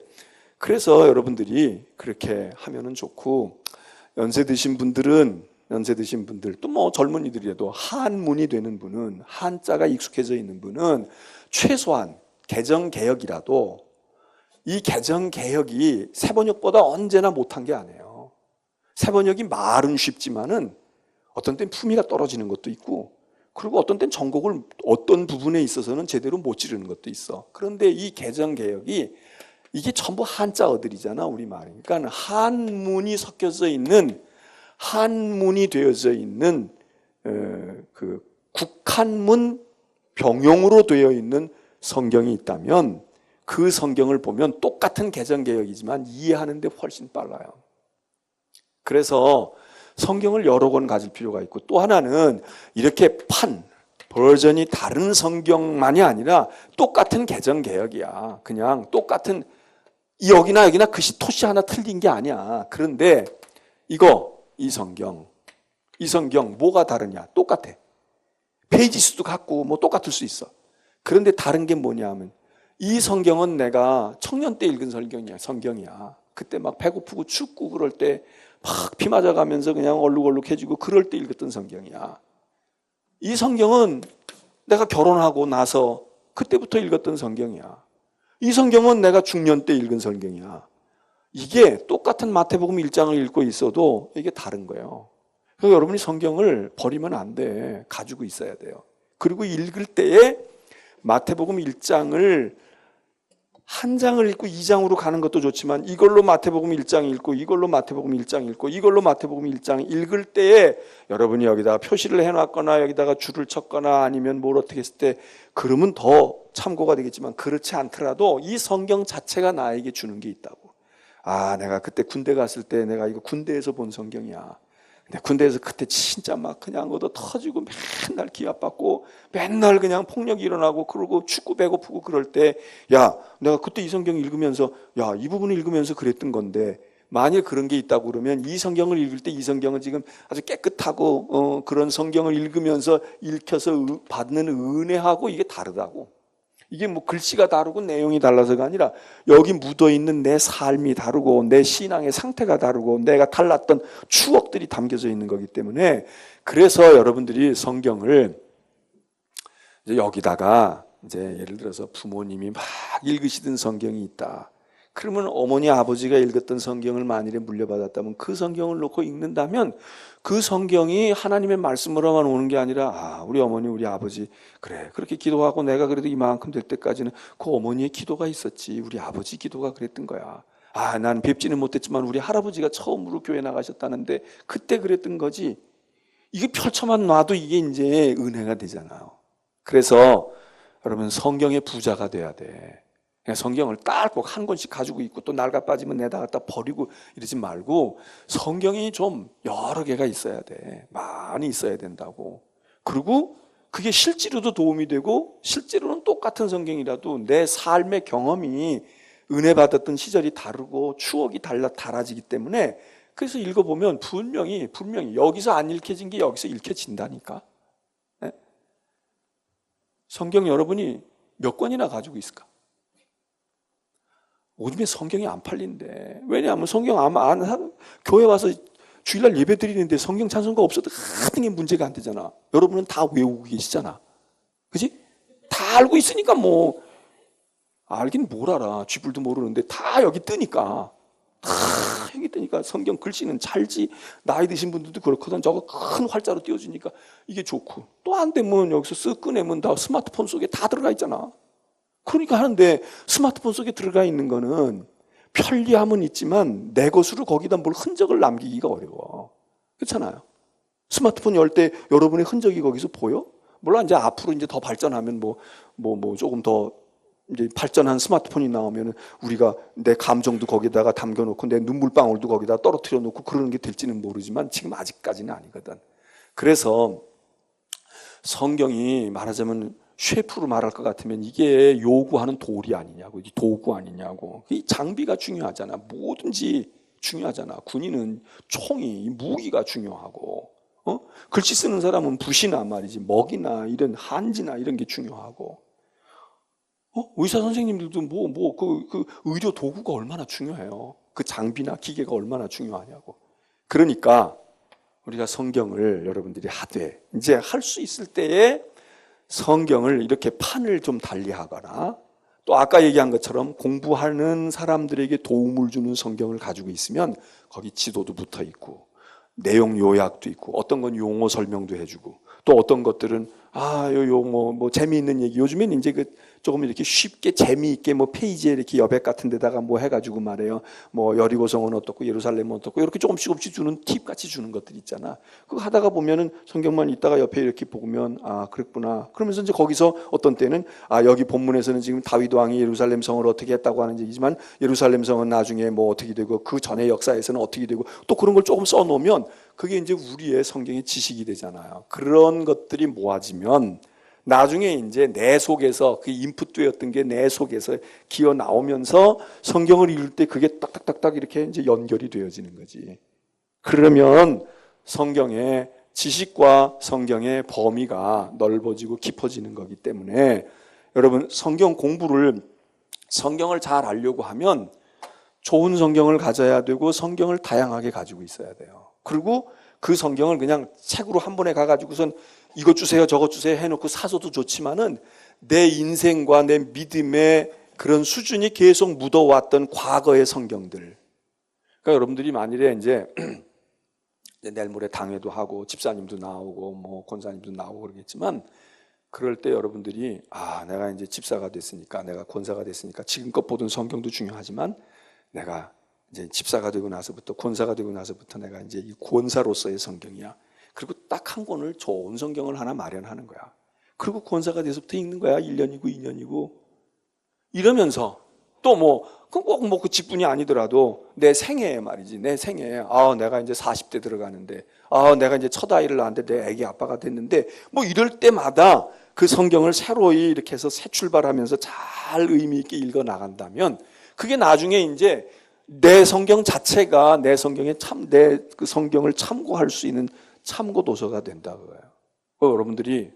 그래서 여러분들이 그렇게 하면은 좋고 연세 드신 분들은 연세 드신 분들, 또 뭐 젊은이들이라도 한문이 되는 분은, 한자가 익숙해져 있는 분은 최소한 개정개혁이라도 이 개정개혁이 세번역보다 언제나 못한 게 아니에요. 세번역이 말은 쉽지만은 어떤 땐 품위가 떨어지는 것도 있고, 그리고 어떤 땐 전곡을 어떤 부분에 있어서는 제대로 못 지르는 것도 있어. 그런데 이 개정개혁이 이게 전부 한자어들이잖아, 우리말이. 그러니까 한문이 섞여져 있는, 한문이 되어져 있는 그 국한문 병용으로 되어 있는 성경이 있다면 그 성경을 보면 똑같은 개정개혁이지만 이해하는데 훨씬 빨라요. 그래서 성경을 여러 권 가질 필요가 있고, 또 하나는 이렇게 버전이 다른 성경만이 아니라 똑같은 개정개혁이야. 그냥 똑같은 여기나 글씨 토시 하나 틀린 게 아니야. 그런데 이 성경 뭐가 다르냐? 똑같아. 페이지 수도 같고 뭐 똑같을 수 있어. 그런데 다른 게 뭐냐 하면 이 성경은 내가 청년 때 읽은 성경이야. 그때 막 배고프고 춥고 그럴 때 막 피 맞아가면서 그냥 얼룩얼룩해지고 그럴 때 읽었던 성경이야. 이 성경은 내가 결혼하고 나서 그때부터 읽었던 성경이야. 이 성경은 내가 중년 때 읽은 성경이야. 이게 똑같은 마태복음 1장을 읽고 있어도 이게 다른 거예요. 그래서 여러분이 성경을 버리면 안 돼. 가지고 있어야 돼요. 그리고 읽을 때에 마태복음 1장을 한 장을 읽고 2장으로 가는 것도 좋지만 이걸로 마태복음 1장 읽고 이걸로 마태복음 1장 읽고 이걸로 마태복음 1장 읽을 때에 여러분이 여기다가 표시를 해놨거나 여기다가 줄을 쳤거나 아니면 뭘 어떻게 했을 때 그러면 더 참고가 되겠지만 그렇지 않더라도 이 성경 자체가 나에게 주는 게 있다고. 아, 내가 그때 군대 갔을 때 내가 이거 군대에서 본 성경이야. 근데 군대에서 그때 진짜 막 그냥 얻어 터지고 맨날 기합받고 맨날 그냥 폭력이 일어나고 그러고 춥고 배고프고 그럴 때 야, 내가 그때 이 성경 읽으면서 야, 이 부분을 읽으면서 그랬던 건데 만일 그런 게 있다고 그러면 이 성경을 읽을 때 이 성경은 지금 아주 깨끗하고 그런 성경을 읽으면서 읽혀서 받는 은혜하고 이게 다르다고. 이게 뭐 글씨가 다르고 내용이 달라서가 아니라 여기 묻어있는 내 삶이 다르고 내 신앙의 상태가 다르고 내가 달랐던 추억들이 담겨져 있는 거기 때문에 그래서 여러분들이 성경을 이제 여기다가 이제 예를 들어서 부모님이 막 읽으시던 성경이 있다. 그러면 어머니 아버지가 읽었던 성경을 만일에 물려받았다면 그 성경을 놓고 읽는다면 그 성경이 하나님의 말씀으로만 오는 게 아니라 아, 우리 어머니 우리 아버지 그래 그렇게 기도하고 내가 그래도 이만큼 될 때까지는 그 어머니의 기도가 있었지 우리 아버지 기도가 그랬던 거야. 아, 난 뵙지는 못했지만 우리 할아버지가 처음으로 교회 나가셨다는데 그때 그랬던 거지. 이게 펼쳐만 놔도 이게 이제 은혜가 되잖아요. 그래서 여러분 성경의 부자가 돼야 돼. 성경을 딱 꼭 한 권씩 가지고 있고 또 낡아 빠지면 내다 갖다 버리고 이러지 말고 성경이 좀 여러 개가 있어야 돼. 많이 있어야 된다고. 그리고 그게 실제로도 도움이 되고 실제로는 똑같은 성경이라도 내 삶의 경험이 은혜 받았던 시절이 다르고 추억이 달라지기 때문에 그래서 읽어보면 분명히 여기서 안 읽혀진 게 여기서 읽혀진다니까. 네? 성경 여러분이 몇 권이나 가지고 있을까? 요즘에 성경이 안 팔린대. 왜냐하면 성경 안 하는 교회 와서 주일날 예배 드리는데 성경 찬송가 없어도 하는 게 문제가 안 되잖아. 여러분은 다 외우고 계시잖아. 그지? 다 알고 있으니까 뭐 알긴 뭘 알아. 쥐뿔도 모르는데 다 여기 뜨니까. 다 여기 뜨니까 성경 글씨는 찰지. 나이 드신 분들도 그렇거든. 저거 큰 활자로 띄워주니까 이게 좋고. 또 안 되면 여기서 쓱 꺼내면 다 스마트폰 속에 다 들어가 있잖아. 그러니까 하는데 스마트폰 속에 들어가 있는 거는 편리함은 있지만 내 것으로 거기다 뭘 흔적을 남기기가 어려워. 그렇잖아요. 스마트폰 열 때 여러분의 흔적이 거기서 보여? 물론 이제 앞으로 이제 더 발전하면 조금 더 이제 발전한 스마트폰이 나오면 우리가 내 감정도 거기다가 담겨놓고 내 눈물방울도 거기다 떨어뜨려 놓고 그러는 게 될지는 모르지만 지금 아직까지는 아니거든. 그래서 성경이 말하자면 셰프로 말할 것 같으면 이게 요구하는 돌이 아니냐고, 도구 아니냐고. 이 장비가 중요하잖아. 뭐든지 중요하잖아. 군인은 총이, 무기가 중요하고, 글씨 쓰는 사람은 붓이나 말이지, 먹이나 이런 한지나 이런 게 중요하고, 의사 선생님들도 그 의료 도구가 얼마나 중요해요. 그 장비나 기계가 얼마나 중요하냐고. 그러니까 우리가 성경을 여러분들이 하되 이제 할 수 있을 때에 성경을 이렇게 판을 좀 달리하거나 또 아까 얘기한 것처럼 공부하는 사람들에게 도움을 주는 성경을 가지고 있으면 거기 지도도 붙어 있고 내용 요약도 있고 어떤 건 용어 설명도 해주고 또 어떤 것들은 요 용어 뭐 재미있는 얘기 요즘엔 이제 그 조금 이렇게 쉽게 재미있게 뭐 페이지에 이렇게 여백 같은 데다가 뭐 해가지고 말해요 뭐 여리고성은 어떻고 예루살렘은 어떻고 이렇게 조금씩 주는 팁 같이 주는 것들 있잖아. 그거 하다가 보면은 성경만 있다가 옆에 이렇게 보면 그랬구나 그러면서 이제 거기서 어떤 때는 여기 본문에서는 지금 다윗 왕이 예루살렘 성을 어떻게 했다고 하는 얘기지만 예루살렘 성은 나중에 뭐 어떻게 되고 그 전의 역사에서는 어떻게 되고 또 그런 걸 조금 써놓으면 그게 이제 우리의 성경의 지식이 되잖아요. 그런 것들이 모아지면 나중에 이제 내 속에서 그 인풋되었던 게 내 속에서 기어 나오면서 성경을 읽을 때 그게 딱딱딱딱 이렇게 이제 연결이 되어지는 거지. 그러면 성경의 지식과 성경의 범위가 넓어지고 깊어지는 거기 때문에 여러분 성경을 잘 알려고 하면 좋은 성경을 가져야 되고 성경을 다양하게 가지고 있어야 돼요. 그리고 그 성경을 그냥 책으로 한 번에 가가지고선 이것 주세요 저것 주세요 해놓고 사서도 좋지만은 내 인생과 내 믿음의 그런 수준이 계속 묻어왔던 과거의 성경들. 그러니까 여러분들이 만일에 이제 내일 모레 당회도 하고 집사님도 나오고 뭐 권사님도 나오고 그러겠지만 그럴 때 여러분들이 내가 이제 집사가 됐으니까 내가 권사가 됐으니까 지금껏 보던 성경도 중요하지만 내가 이제 집사가 되고 나서부터 권사가 되고 나서부터 내가 이제 이 권사로서의 성경이야. 그리고 딱 한 권을 좋은 성경을 하나 마련하는 거야. 그리고 권사가 돼서부터 읽는 거야. 1년이고 2년이고 이러면서 또 꼭 그 직분이 아니더라도 내 생애에 말이지. 내 생애에 내가 이제 40대 들어가는데 내가 이제 첫 아이를 낳았는데 내 아기 아빠가 됐는데 뭐 이럴 때마다 그 성경을 새로이 이렇게 해서 새 출발하면서 잘 의미 있게 읽어 나간다면 그게 나중에 이제 내 성경 자체가 내 그 성경을 참고할 수 있는 참고 도서가 된다 그거예요. 여러분들이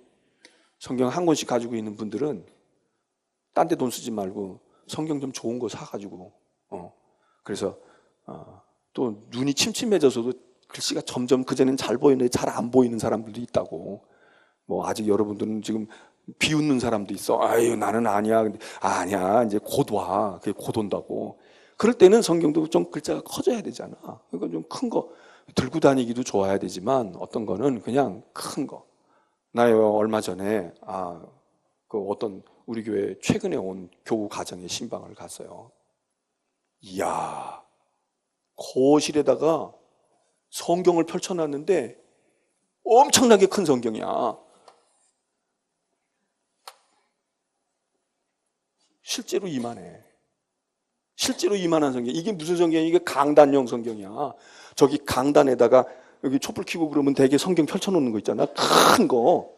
성경 한 권씩 가지고 있는 분들은 딴 데 돈 쓰지 말고 성경 좀 좋은 거 사가지고 그래서 또 눈이 침침해져서도 글씨가 점점 그전엔 잘 보이는데 잘 안 보이는 사람들도 있다고. 뭐 아직 여러분들은 지금 비웃는 사람도 있어. 나는 아니야. 근데 아니야. 이제 곧 와. 그게 곧 온다고. 그럴 때는 성경도 좀 글자가 커져야 되잖아. 그러니까 좀 큰 거 들고 다니기도 좋아야 되지만 어떤 거는 그냥 큰 거. 나 얼마 전에 그 어떤 우리 교회 최근에 온 교우 가정의 신방을 갔어요. 이야, 거실에다가 성경을 펼쳐놨는데 엄청나게 큰 성경이야. 실제로 이만해. 실제로 이만한 성경. 이게 무슨 성경이야? 이게 강단용 성경이야. 저기 강단에다가 여기 촛불 켜고 그러면 되게 성경 펼쳐놓는 거 있잖아. 큰 거.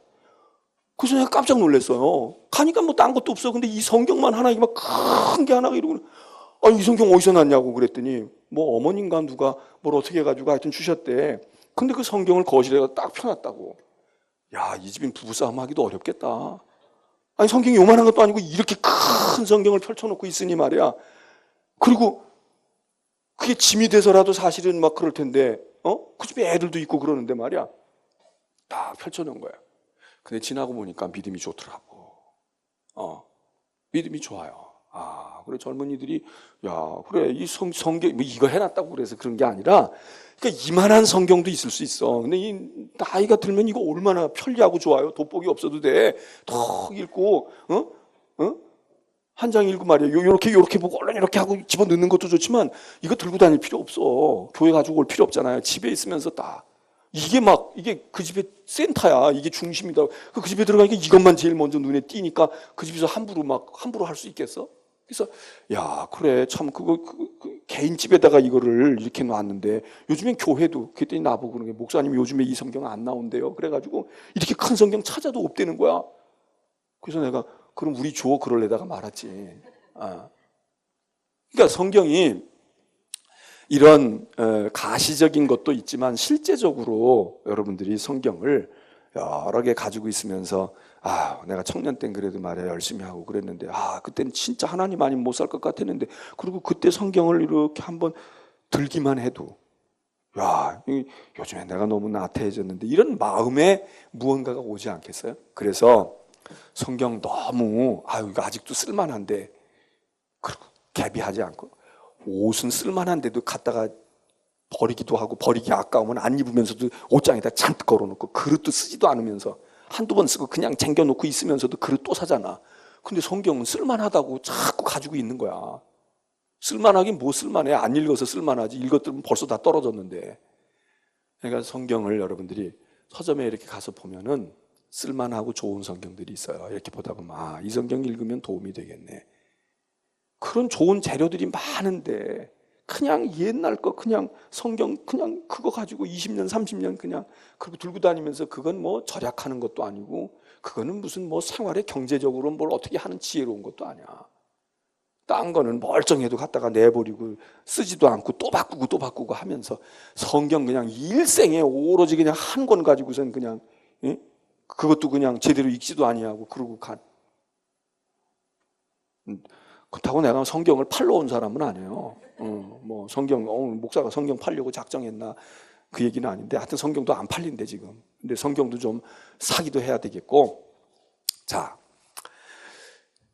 그래서 내가 깜짝 놀랐어요. 가니까 뭐 딴 것도 없어. 근데 이 성경만 하나, 이게 막 큰 게 하나가 이러고, 이 성경 어디서 났냐고 그랬더니, 뭐 어머님과 누가 뭘 어떻게 해가지고 하여튼 주셨대. 근데 그 성경을 거실에다 딱 펴놨다고. 야, 이 집인 부부싸움 하기도 어렵겠다. 아니, 성경이 요만한 것도 아니고 이렇게 큰 성경을 펼쳐놓고 있으니 말이야. 그리고 그게 짐이 돼서라도 사실은 막 그럴 텐데, 그 집에 애들도 있고 그러는데 말이야. 딱 펼쳐놓은 거야. 근데 지나고 보니까 믿음이 좋더라고. 믿음이 좋아요. 그래 젊은이들이 그래 이 성경 뭐 이거 해놨다고 그래서 그런 게 아니라, 그러니까 이만한 성경도 있을 수 있어. 근데 이 나이가 들면 이거 얼마나 편리하고 좋아요. 돋보기 없어도 돼. 턱 읽고, 한 장 읽고 말이야. 요렇게 보고 얼른 이렇게 하고 집어 넣는 것도 좋지만 이거 들고 다닐 필요 없어. 교회 가지고 올 필요 없잖아요. 집에 있으면서 딱. 이게 그 집의 센터야. 이게 중심이다. 그 집에 들어가니까 이것만 제일 먼저 눈에 띄니까 그 집에서 함부로 할 수 있겠어? 그래서, 그래. 참, 그 개인 집에다가 이거를 이렇게 놨는데, 요즘엔 교회도, 그랬더니 나보고 그러는 게, 목사님 요즘에 이 성경 안 나온대요. 그래가지고, 이렇게 큰 성경 찾아도 없대는 거야. 그래서 내가, 그럼 우리 줘. 그럴래다가 말았지. 그러니까 성경이, 이런 가시적인 것도 있지만 실제적으로 여러분들이 성경을 여러 개 가지고 있으면서 내가 청년 땐 그래도 말이야 열심히 하고 그랬는데 그때는 진짜 하나님 아니면 못 살 것 같았는데 그리고 그때 성경을 이렇게 한번 들기만 해도 요즘에 내가 너무 나태해졌는데 이런 마음에 무언가가 오지 않겠어요? 그래서 성경 너무 이거 아직도 쓸만한데 그리고 개비하지 않고 옷은 쓸만한데도 갖다가 버리기도 하고 버리기 아까우면 안 입으면서도 옷장에다 잔뜩 걸어놓고 그릇도 쓰지도 않으면서 한두 번 쓰고 그냥 쟁겨놓고 있으면서도 그릇 또 사잖아. 근데 성경은 쓸만하다고 자꾸 가지고 있는 거야. 쓸만하긴 뭐 쓸만해. 안 읽어서 쓸만하지. 읽었더니 벌써 다 떨어졌는데. 그러니까 성경을 여러분들이 서점에 이렇게 가서 보면은 쓸만하고 좋은 성경들이 있어요. 이렇게 보다 보면 이 성경 읽으면 도움이 되겠네. 그런 좋은 재료들이 많은데 그냥 옛날 거 그냥 성경 그냥 그거 가지고 20년 30년 그냥 그렇게 들고 다니면서 그건 뭐 절약하는 것도 아니고 그거는 무슨 뭐 생활에 경제적으로 뭘 어떻게 하는 지혜로운 것도 아니야. 딴 거는 멀쩡해도 갖다가 내버리고 쓰지도 않고 또 바꾸고 하면서 성경 그냥 일생에 오로지 그냥 한 권 가지고선 그냥 그것도 그냥 제대로 읽지도 아니하고 그러고 간. 그렇다고 내가 성경을 팔러 온 사람은 아니에요. 뭐 성경 목사가 성경 팔려고 작정했나 그 얘기는 아닌데 하여튼 성경도 안 팔린대 지금. 근데 성경도 좀 사기도 해야 되겠고. 자,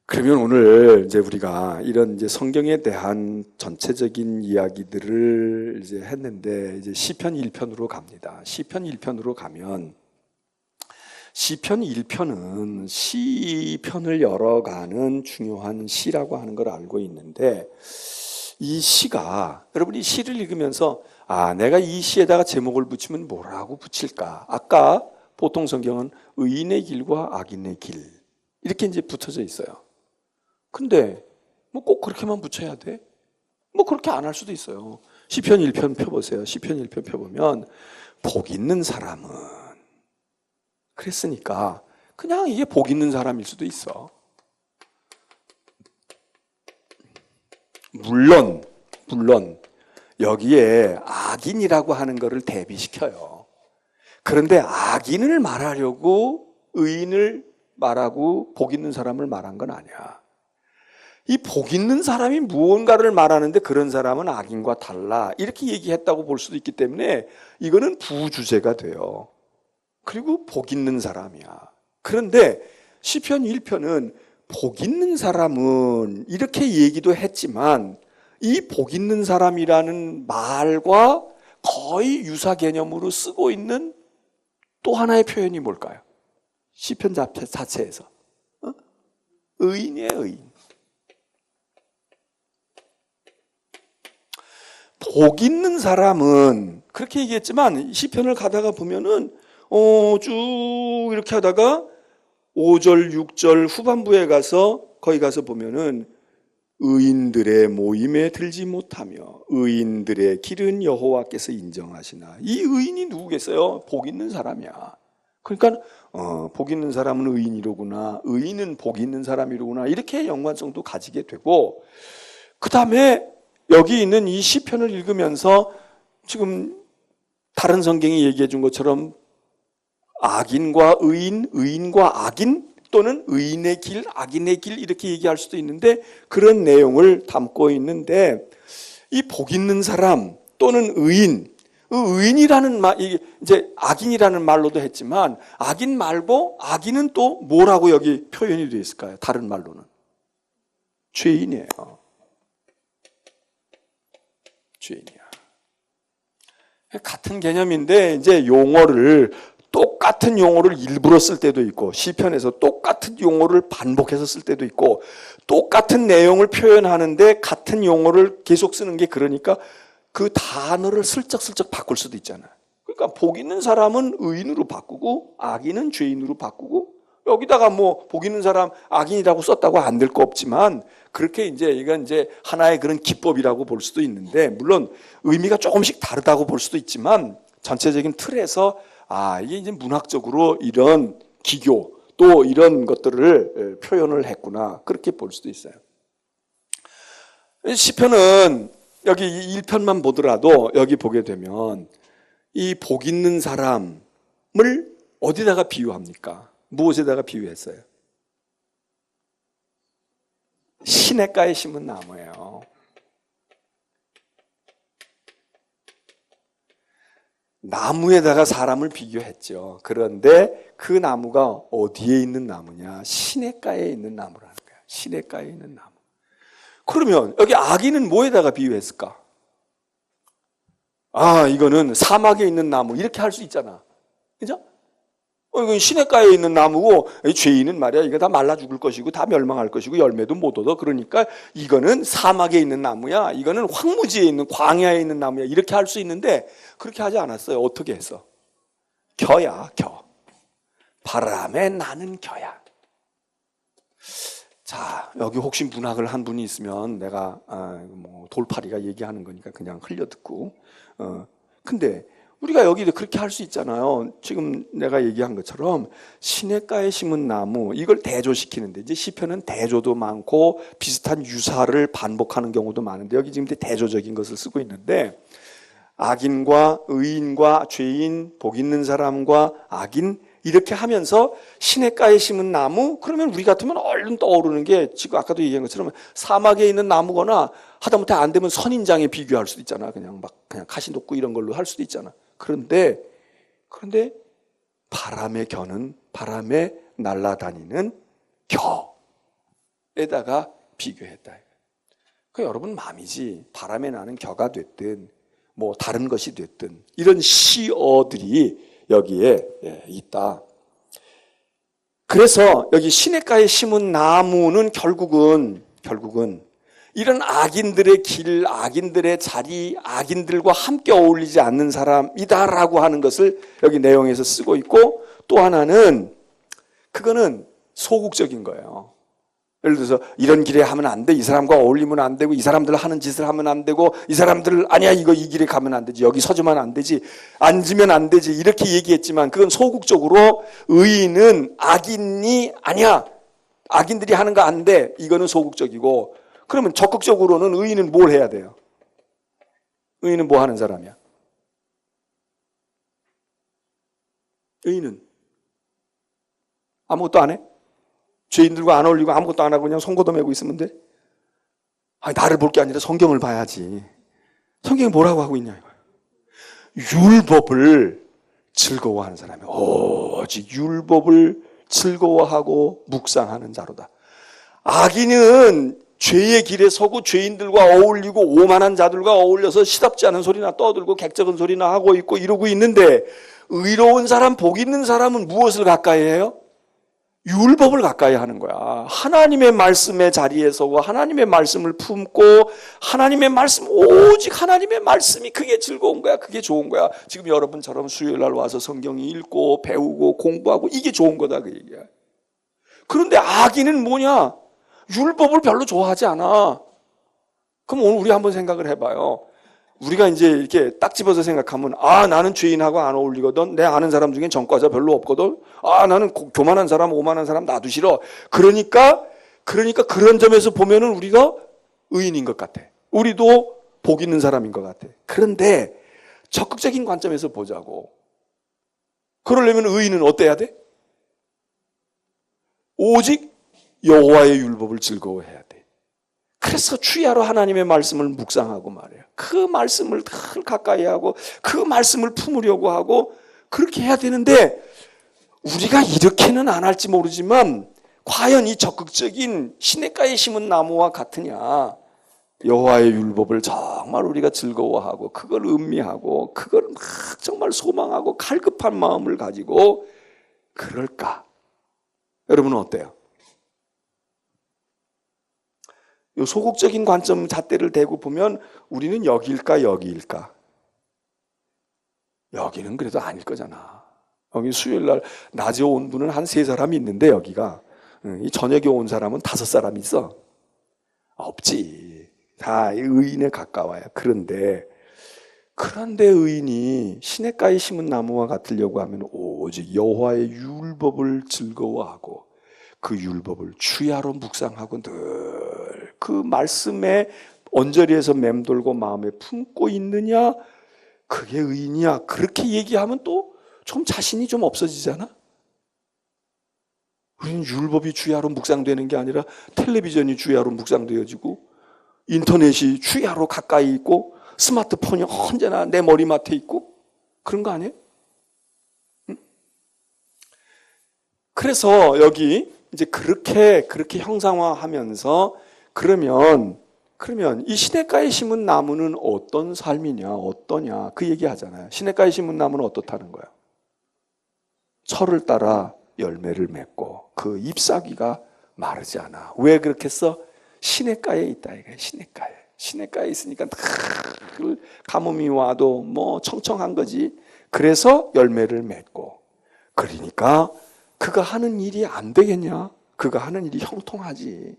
그러면 오늘 이제 우리가 이런 이제 성경에 대한 전체적인 이야기들을 이제 했는데 이제 시편 1편으로 갑니다. 시편 1편으로 가면 시편 1편은 시편을 열어가는 중요한 시라고 하는 걸 알고 있는데 이 시가 여러분이 시를 읽으면서 내가 이 시에다가 제목을 붙이면 뭐라고 붙일까? 아까 보통 성경은 의인의 길과 악인의 길 이렇게 이제 붙어져 있어요. 근데 뭐 꼭 그렇게만 붙여야 돼? 뭐 그렇게 안 할 수도 있어요. 시편 1편 펴보세요. 시편 1편 펴보면 복 있는 사람은 그랬으니까 그냥 이게 복 있는 사람일 수도 있어. 물론 여기에 악인이라고 하는 것을 대비시켜요. 그런데 악인을 말하려고 의인을 말하고 복 있는 사람을 말한 건 아니야. 이 복 있는 사람이 무언가를 말하는데 그런 사람은 악인과 달라 이렇게 얘기했다고 볼 수도 있기 때문에 이거는 부주제가 돼요. 그리고 복 있는 사람이야. 그런데 시편 1편은 복 있는 사람은 이렇게 얘기도 했지만 이 복 있는 사람이라는 말과 거의 유사 개념으로 쓰고 있는 또 하나의 표현이 뭘까요? 시편 자체에서 의인이에요. 의인. 복 있는 사람은 그렇게 얘기했지만 시편을 가다가 보면은 쭉 이렇게 하다가 5절 6절 후반부에 가서 거기 가서 보면은 의인들의 모임에 들지 못하며 의인들의 길은 여호와께서 인정하시나. 이 의인이 누구겠어요? 복 있는 사람이야. 그러니까 복 있는 사람은 의인이로구나, 의인은 복 있는 사람이로구나 이렇게 연관성도 가지게 되고, 그 다음에 여기 있는 이 시편을 읽으면서 지금 다른 성경이 얘기해 준 것처럼 악인과 의인, 의인과 악인 또는 의인의 길, 악인의 길 이렇게 얘기할 수도 있는데 그런 내용을 담고 있는데, 이 복 있는 사람 또는 의인, 의인이라는 말, 이제 악인이라는 말로도 했지만 악인 말고 악인은 또 뭐라고 여기 표현이 되어 있을까요? 다른 말로는 죄인이에요. 죄인이야. 같은 개념인데 이제 똑같은 용어를 일부러 쓸 때도 있고, 시편에서 똑같은 용어를 반복해서 쓸 때도 있고, 똑같은 내용을 표현하는데 같은 용어를 계속 쓰는 게, 그러니까 그 단어를 슬쩍슬쩍 바꿀 수도 있잖아요. 그러니까 복 있는 사람은 의인으로 바꾸고 악인은 죄인으로 바꾸고, 여기다가 뭐 복 있는 사람 악인이라고 썼다고 안 될 거 없지만 그렇게 이건 이제 하나의 그런 기법이라고 볼 수도 있는데, 물론 의미가 조금씩 다르다고 볼 수도 있지만 전체적인 틀에서 이게 이제 문학적으로 이런 기교 또 이런 것들을 표현을 했구나 그렇게 볼 수도 있어요. 시편은 여기 1편만 보더라도 여기 보게 되면 이 복 있는 사람을 어디다가 비유합니까? 무엇에다가 비유했어요? 시냇가에 심은 나무예요. 나무에다가 사람을 비교했죠. 그런데 그 나무가 어디에 있는 나무냐? 시냇가에 있는 나무라는 거야. 시냇가에 있는 나무. 그러면 여기 아기는 뭐에다가 비유했을까? 아, 이거는 사막에 있는 나무 이렇게 할 수 있잖아. 그죠? 이건 시냇가에 있는 나무고, 죄인은 말이야 이거 다 말라 죽을 것이고 다 멸망할 것이고 열매도 못 얻어. 그러니까 이거는 사막에 있는 나무야, 이거는 황무지에 있는 광야에 있는 나무야, 이렇게 할 수 있는데 그렇게 하지 않았어요. 어떻게 했어? 겨야, 겨. 바람에 나는 겨야. 자, 여기 혹시 문학을 한 분이 있으면 내가 돌팔이가 얘기하는 거니까 그냥 흘려듣고, 근데 우리가 여기도 그렇게 할 수 있잖아요. 지금 내가 얘기한 것처럼 시냇가에 심은 나무, 이걸 대조시키는데, 이제 시편은 대조도 많고 비슷한 유사를 반복하는 경우도 많은데 여기 지금 대조적인 것을 쓰고 있는데, 악인과 의인과 죄인, 복 있는 사람과 악인, 이렇게 하면서 시냇가에 심은 나무, 그러면 우리 같으면 얼른 떠오르는 게 지금 아까도 얘기한 것처럼 사막에 있는 나무거나 하다못해 안 되면 선인장에 비교할 수도 있잖아. 그냥 가시돋구 이런 걸로 할 수도 있잖아. 그런데 바람의 겨는, 바람에 날아다니는 겨에다가 비교했다. 그 여러분 마음이지, 바람에 나는 겨가 됐든 뭐 다른 것이 됐든 이런 시어들이 여기에 있다. 그래서 여기 시냇가에 심은 나무는 결국은 이런 악인들의 길, 악인들의 자리, 악인들과 함께 어울리지 않는 사람이다라고 하는 것을 여기 내용에서 쓰고 있고, 또 하나는 그거는 소극적인 거예요. 예를 들어서 이런 길에 하면 안 돼, 이 사람과 어울리면 안 되고, 이 사람들 하는 짓을 하면 안 되고, 이 사람들 아니야 이 길에 가면 안 되지, 여기 서주면 안 되지, 앉으면 안 되지, 이렇게 얘기했지만 그건 소극적으로 의인은 악인이 아니야, 악인들이 하는 거 안 돼, 이거는 소극적이고, 그러면 적극적으로는 의인은 뭘 해야 돼요? 의인은 뭐 하는 사람이야? 의인은 아무것도 안 해? 죄인들과 안 어울리고 아무것도 안 하고 그냥 송곳도 메고 있으면 돼? 아니, 나를 볼 게 아니라 성경을 봐야지. 성경이 뭐라고 하고 있냐 이거예요. 율법을 즐거워하는 사람이 오직 율법을 즐거워하고 묵상하는 자로다. 악인은 죄의 길에 서고 죄인들과 어울리고 오만한 자들과 어울려서 시답지 않은 소리나 떠들고 객적은 소리나 하고 있고 이러고 있는데, 의로운 사람, 복 있는 사람은 무엇을 가까이 해요? 율법을 가까이 하는 거야. 하나님의 말씀의 자리에 서고 하나님의 말씀을 품고, 하나님의 말씀, 오직 하나님의 말씀이 그게 즐거운 거야. 그게 좋은 거야. 지금 여러분처럼 수요일 날 와서 성경 읽고 배우고 공부하고 이게 좋은 거다, 그 얘기야. 그런데 악인은 뭐냐? 율법을 별로 좋아하지 않아. 그럼 오늘 우리 한번 생각을 해봐요. 우리가 이제 이렇게 딱 집어서 생각하면, 아, 나는 죄인하고 안 어울리거든. 내 아는 사람 중엔 전과자 별로 없거든. 아, 나는 교만한 사람, 오만한 사람 나도 싫어. 그러니까 그런 점에서 보면은 우리가 의인인 것 같아. 우리도 복 있는 사람인 것 같아. 그런데 적극적인 관점에서 보자고. 그러려면 의인은 어때야 돼? 오직 여호와의 율법을 즐거워해야 돼. 그래서 주야로 하나님의 말씀을 묵상하고 말이야. 그 말씀을 늘 가까이 하고 그 말씀을 품으려고 하고 그렇게 해야 되는데, 우리가 이렇게는 안 할지 모르지만 과연 이 적극적인 시냇가에 심은 나무와 같으냐? 여호와의 율법을 정말 우리가 즐거워하고 그걸 음미하고 그걸 막 정말 소망하고 갈급한 마음을 가지고 그럴까? 여러분은 어때요? 이 소극적인 관점 잣대를 대고 보면 우리는 여기일까 여기일까? 여기는 그래도 아닐 거잖아. 여기 수요일 날 낮에 온 분은 한 3사람이 있는데 여기가 이 저녁에 온 사람은 5사람이 있어. 없지. 다 의인에 가까워요. 그런데 의인이 시냇가에 심은 나무와 같으려고 하면 오직 여호와의 율법을 즐거워하고 그 율법을 주야로 묵상하고 늘 그 말씀에 언저리에서 맴돌고 마음에 품고 있느냐, 그게 의인이야. 그렇게 얘기하면 또 좀 자신이 좀 없어지잖아. 우리는 율법이 주야로 묵상되는 게 아니라 텔레비전이 주야로 묵상되어지고 인터넷이 주야로 가까이 있고 스마트폰이 언제나 내 머리맡에 있고 그런 거 아니에요? 그래서 여기 이제 그렇게 형상화하면서 그러면 이 시냇가에 심은 나무는 어떤 삶이냐, 어떠냐 그 얘기하잖아요. 시냇가에 심은 나무는 어떻다는 거예요? 철을 따라 열매를 맺고 그 잎사귀가 마르지 않아. 왜 그렇게 써? 시냇가에 있다 이거예요. 시냇가에 있으니까 가뭄이 와도 뭐 청청한 거지. 그래서 열매를 맺고. 그러니까 그가 하는 일이 안 되겠냐? 그가 하는 일이 형통하지.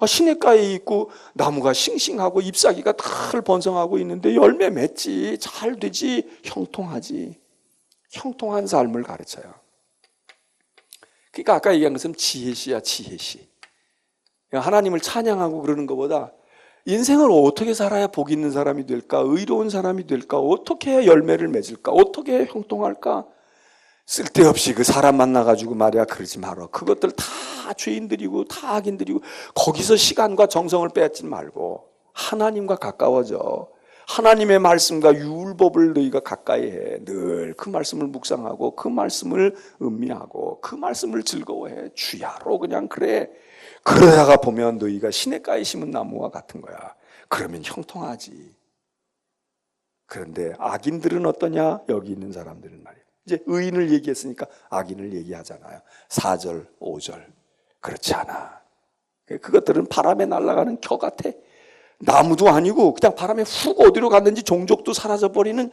시냇가에 있고 나무가 싱싱하고 잎사귀가 달 번성하고 있는데 열매 맺지. 잘 되지. 형통하지. 형통한 삶을 가르쳐요. 그러니까 아까 얘기한 것은 지혜시야, 지혜시. 하나님을 찬양하고 그러는 것보다 인생을 어떻게 살아야 복 있는 사람이 될까? 의로운 사람이 될까? 어떻게 해야 열매를 맺을까? 어떻게 해야 형통할까? 쓸데없이 그 사람 만나가지고 말이야 그러지 말어. 그것들 다 죄인들이고 다 악인들이고 거기서 시간과 정성을 빼앗지 말고 하나님과 가까워져. 하나님의 말씀과 율법을 너희가 가까이 해. 늘 그 말씀을 묵상하고 그 말씀을 음미하고 그 말씀을 즐거워해. 주야로 그냥 그래. 그러다가 보면 너희가 시냇가에 심은 나무와 같은 거야. 그러면 형통하지. 그런데 악인들은 어떠냐? 여기 있는 사람들은 말이야. 이제 의인을 얘기했으니까 악인을 얘기하잖아요. 4절, 5절. 그렇지 않아. 그것들은 바람에 날아가는 겨 같아. 나무도 아니고 그냥 바람에 훅 어디로 갔는지 종족도 사라져버리는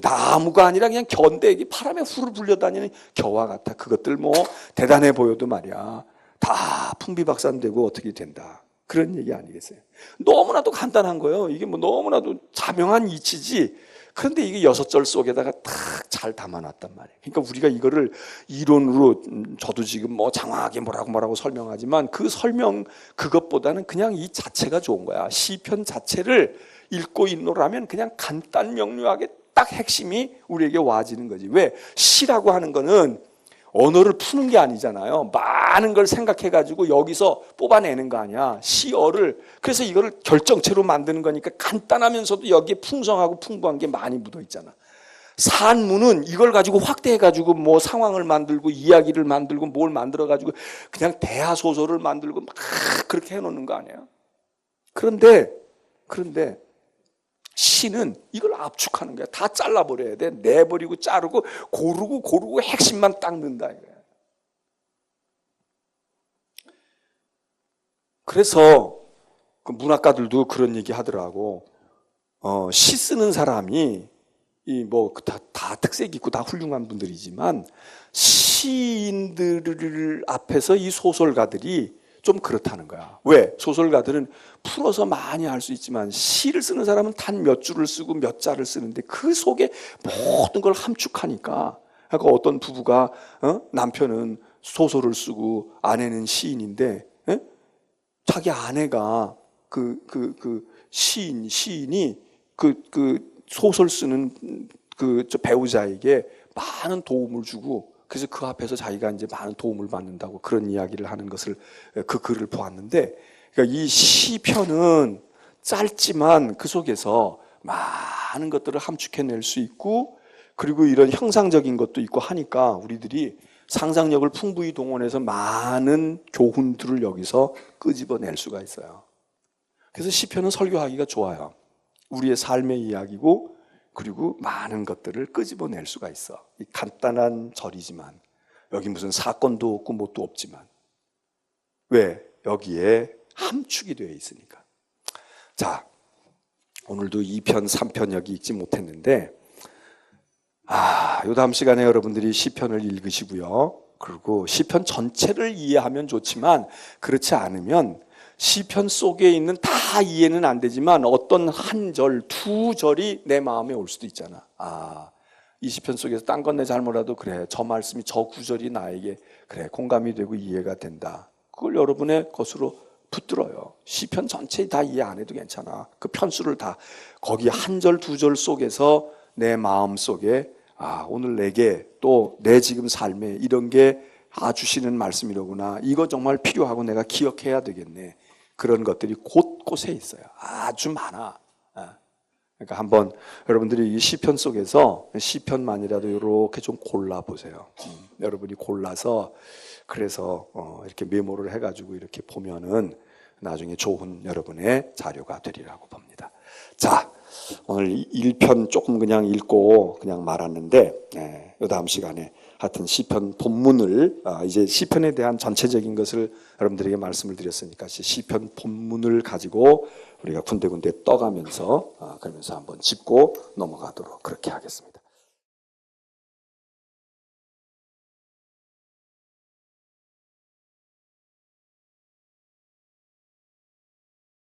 나무가 아니라 그냥 견대 바람에 훅 불려다니는 겨와 같아. 그것들 뭐 대단해 보여도 말이야. 다 풍비박산되고 어떻게 된다. 그런 얘기 아니겠어요? 너무나도 간단한 거예요. 이게 뭐 너무나도 자명한 이치지. 그런데 이게 6절 속에다가 탁 잘 담아놨단 말이에요. 그러니까 우리가 이거를 이론으로 저도 지금 뭐 장황하게 뭐라고 설명하지만 그 설명 그것보다는 그냥 이 자체가 좋은 거야. 시편 자체를 읽고 있노라면 그냥 간단 명료하게 딱 핵심이 우리에게 와지는 거지. 왜? 시라고 하는 거는 언어를 푸는 게 아니잖아요. 많은 걸 생각해가지고 여기서 뽑아내는 거 아니야. 시어를. 그래서 이거를 결정체로 만드는 거니까 간단하면서도 여기에 풍성하고 풍부한 게 많이 묻어 있잖아. 산문은 이걸 가지고 확대해가지고 뭐 상황을 만들고 이야기를 만들고 뭘 만들어가지고 그냥 대하소설을 만들고 막 그렇게 해놓는 거 아니야. 그런데 시는 이걸 압축하는 거야. 다 잘라버려야 돼. 내버리고 자르고 고르고 핵심만 딱 넣는다 이거야. 그래서 그 문학가들도 그런 얘기 하더라고. 시 쓰는 사람이 이 뭐 다 특색 있고 다 훌륭한 분들이지만 시인들 앞에서 이 소설가들이 좀 그렇다는 거야. 왜? 소설가들은 풀어서 많이 할 수 있지만 시를 쓰는 사람은 단 몇 줄을 쓰고 몇 자를 쓰는데 그 속에 모든 걸 함축하니까. 그러니까 어떤 부부가 남편은 소설을 쓰고 아내는 시인인데 자기 아내가 시인이 소설 쓰는 저 배우자에게 많은 도움을 주고 그래서 그 앞에서 자기가 이제 많은 도움을 받는다고 그런 이야기를 하는 것을 그 글을 보았는데 그러니까 이 시편은 짧지만 그 속에서 많은 것들을 함축해낼 수 있고 그리고 이런 형상적인 것도 있고 하니까 우리들이 상상력을 풍부히 동원해서 많은 교훈들을 여기서 끄집어낼 수가 있어요. 그래서 시편은 설교하기가 좋아요. 우리의 삶의 이야기고 그리고 많은 것들을 끄집어낼 수가 있어. 이 간단한 절이지만 여기 무슨 사건도 없고 뭣도 없지만 왜? 여기에 함축이 되어 있으니까. 자, 오늘도 2편, 3편 여기 읽지 못했는데 요 다음 시간에 여러분들이 시편을 읽으시고요. 그리고 시편 전체를 이해하면 좋지만 그렇지 않으면 시편 속에 있는 다 이해는 안 되지만 어떤 한 절, 두 절이 내 마음에 올 수도 있잖아. 이 시편 속에서 딴 건 내 잘 몰라도 그래. 저 말씀이 저 구절이 나에게 그래 공감이 되고 이해가 된다. 그걸 여러분의 것으로 붙들어요. 시편 전체 다 이해 안 해도 괜찮아. 그 편수를 다 거기 한 절, 두 절 속에서 내 마음 속에 오늘 내게 또 내 지금 삶에 이런 게 주시는 말씀이로구나. 이거 정말 필요하고 내가 기억해야 되겠네. 그런 것들이 곳곳에 있어요. 아주 많아. 그러니까 한번 여러분들이 이 시편 속에서 시편만이라도 이렇게 좀 골라 보세요. 여러분이 골라서 그래서 이렇게 메모를 해가지고 이렇게 보면은 나중에 좋은 여러분의 자료가 되리라고 봅니다. 자, 오늘 1편 조금 그냥 읽고 그냥 말았는데, 이 다음 시간에 하여튼 시편 본문을, 이제 시편에 대한 전체적인 것을 여러분들에게 말씀을 드렸으니까 시편 본문을 가지고 우리가 군데군데 떠가면서 그러면서 한번 짚고 넘어가도록 그렇게 하겠습니다.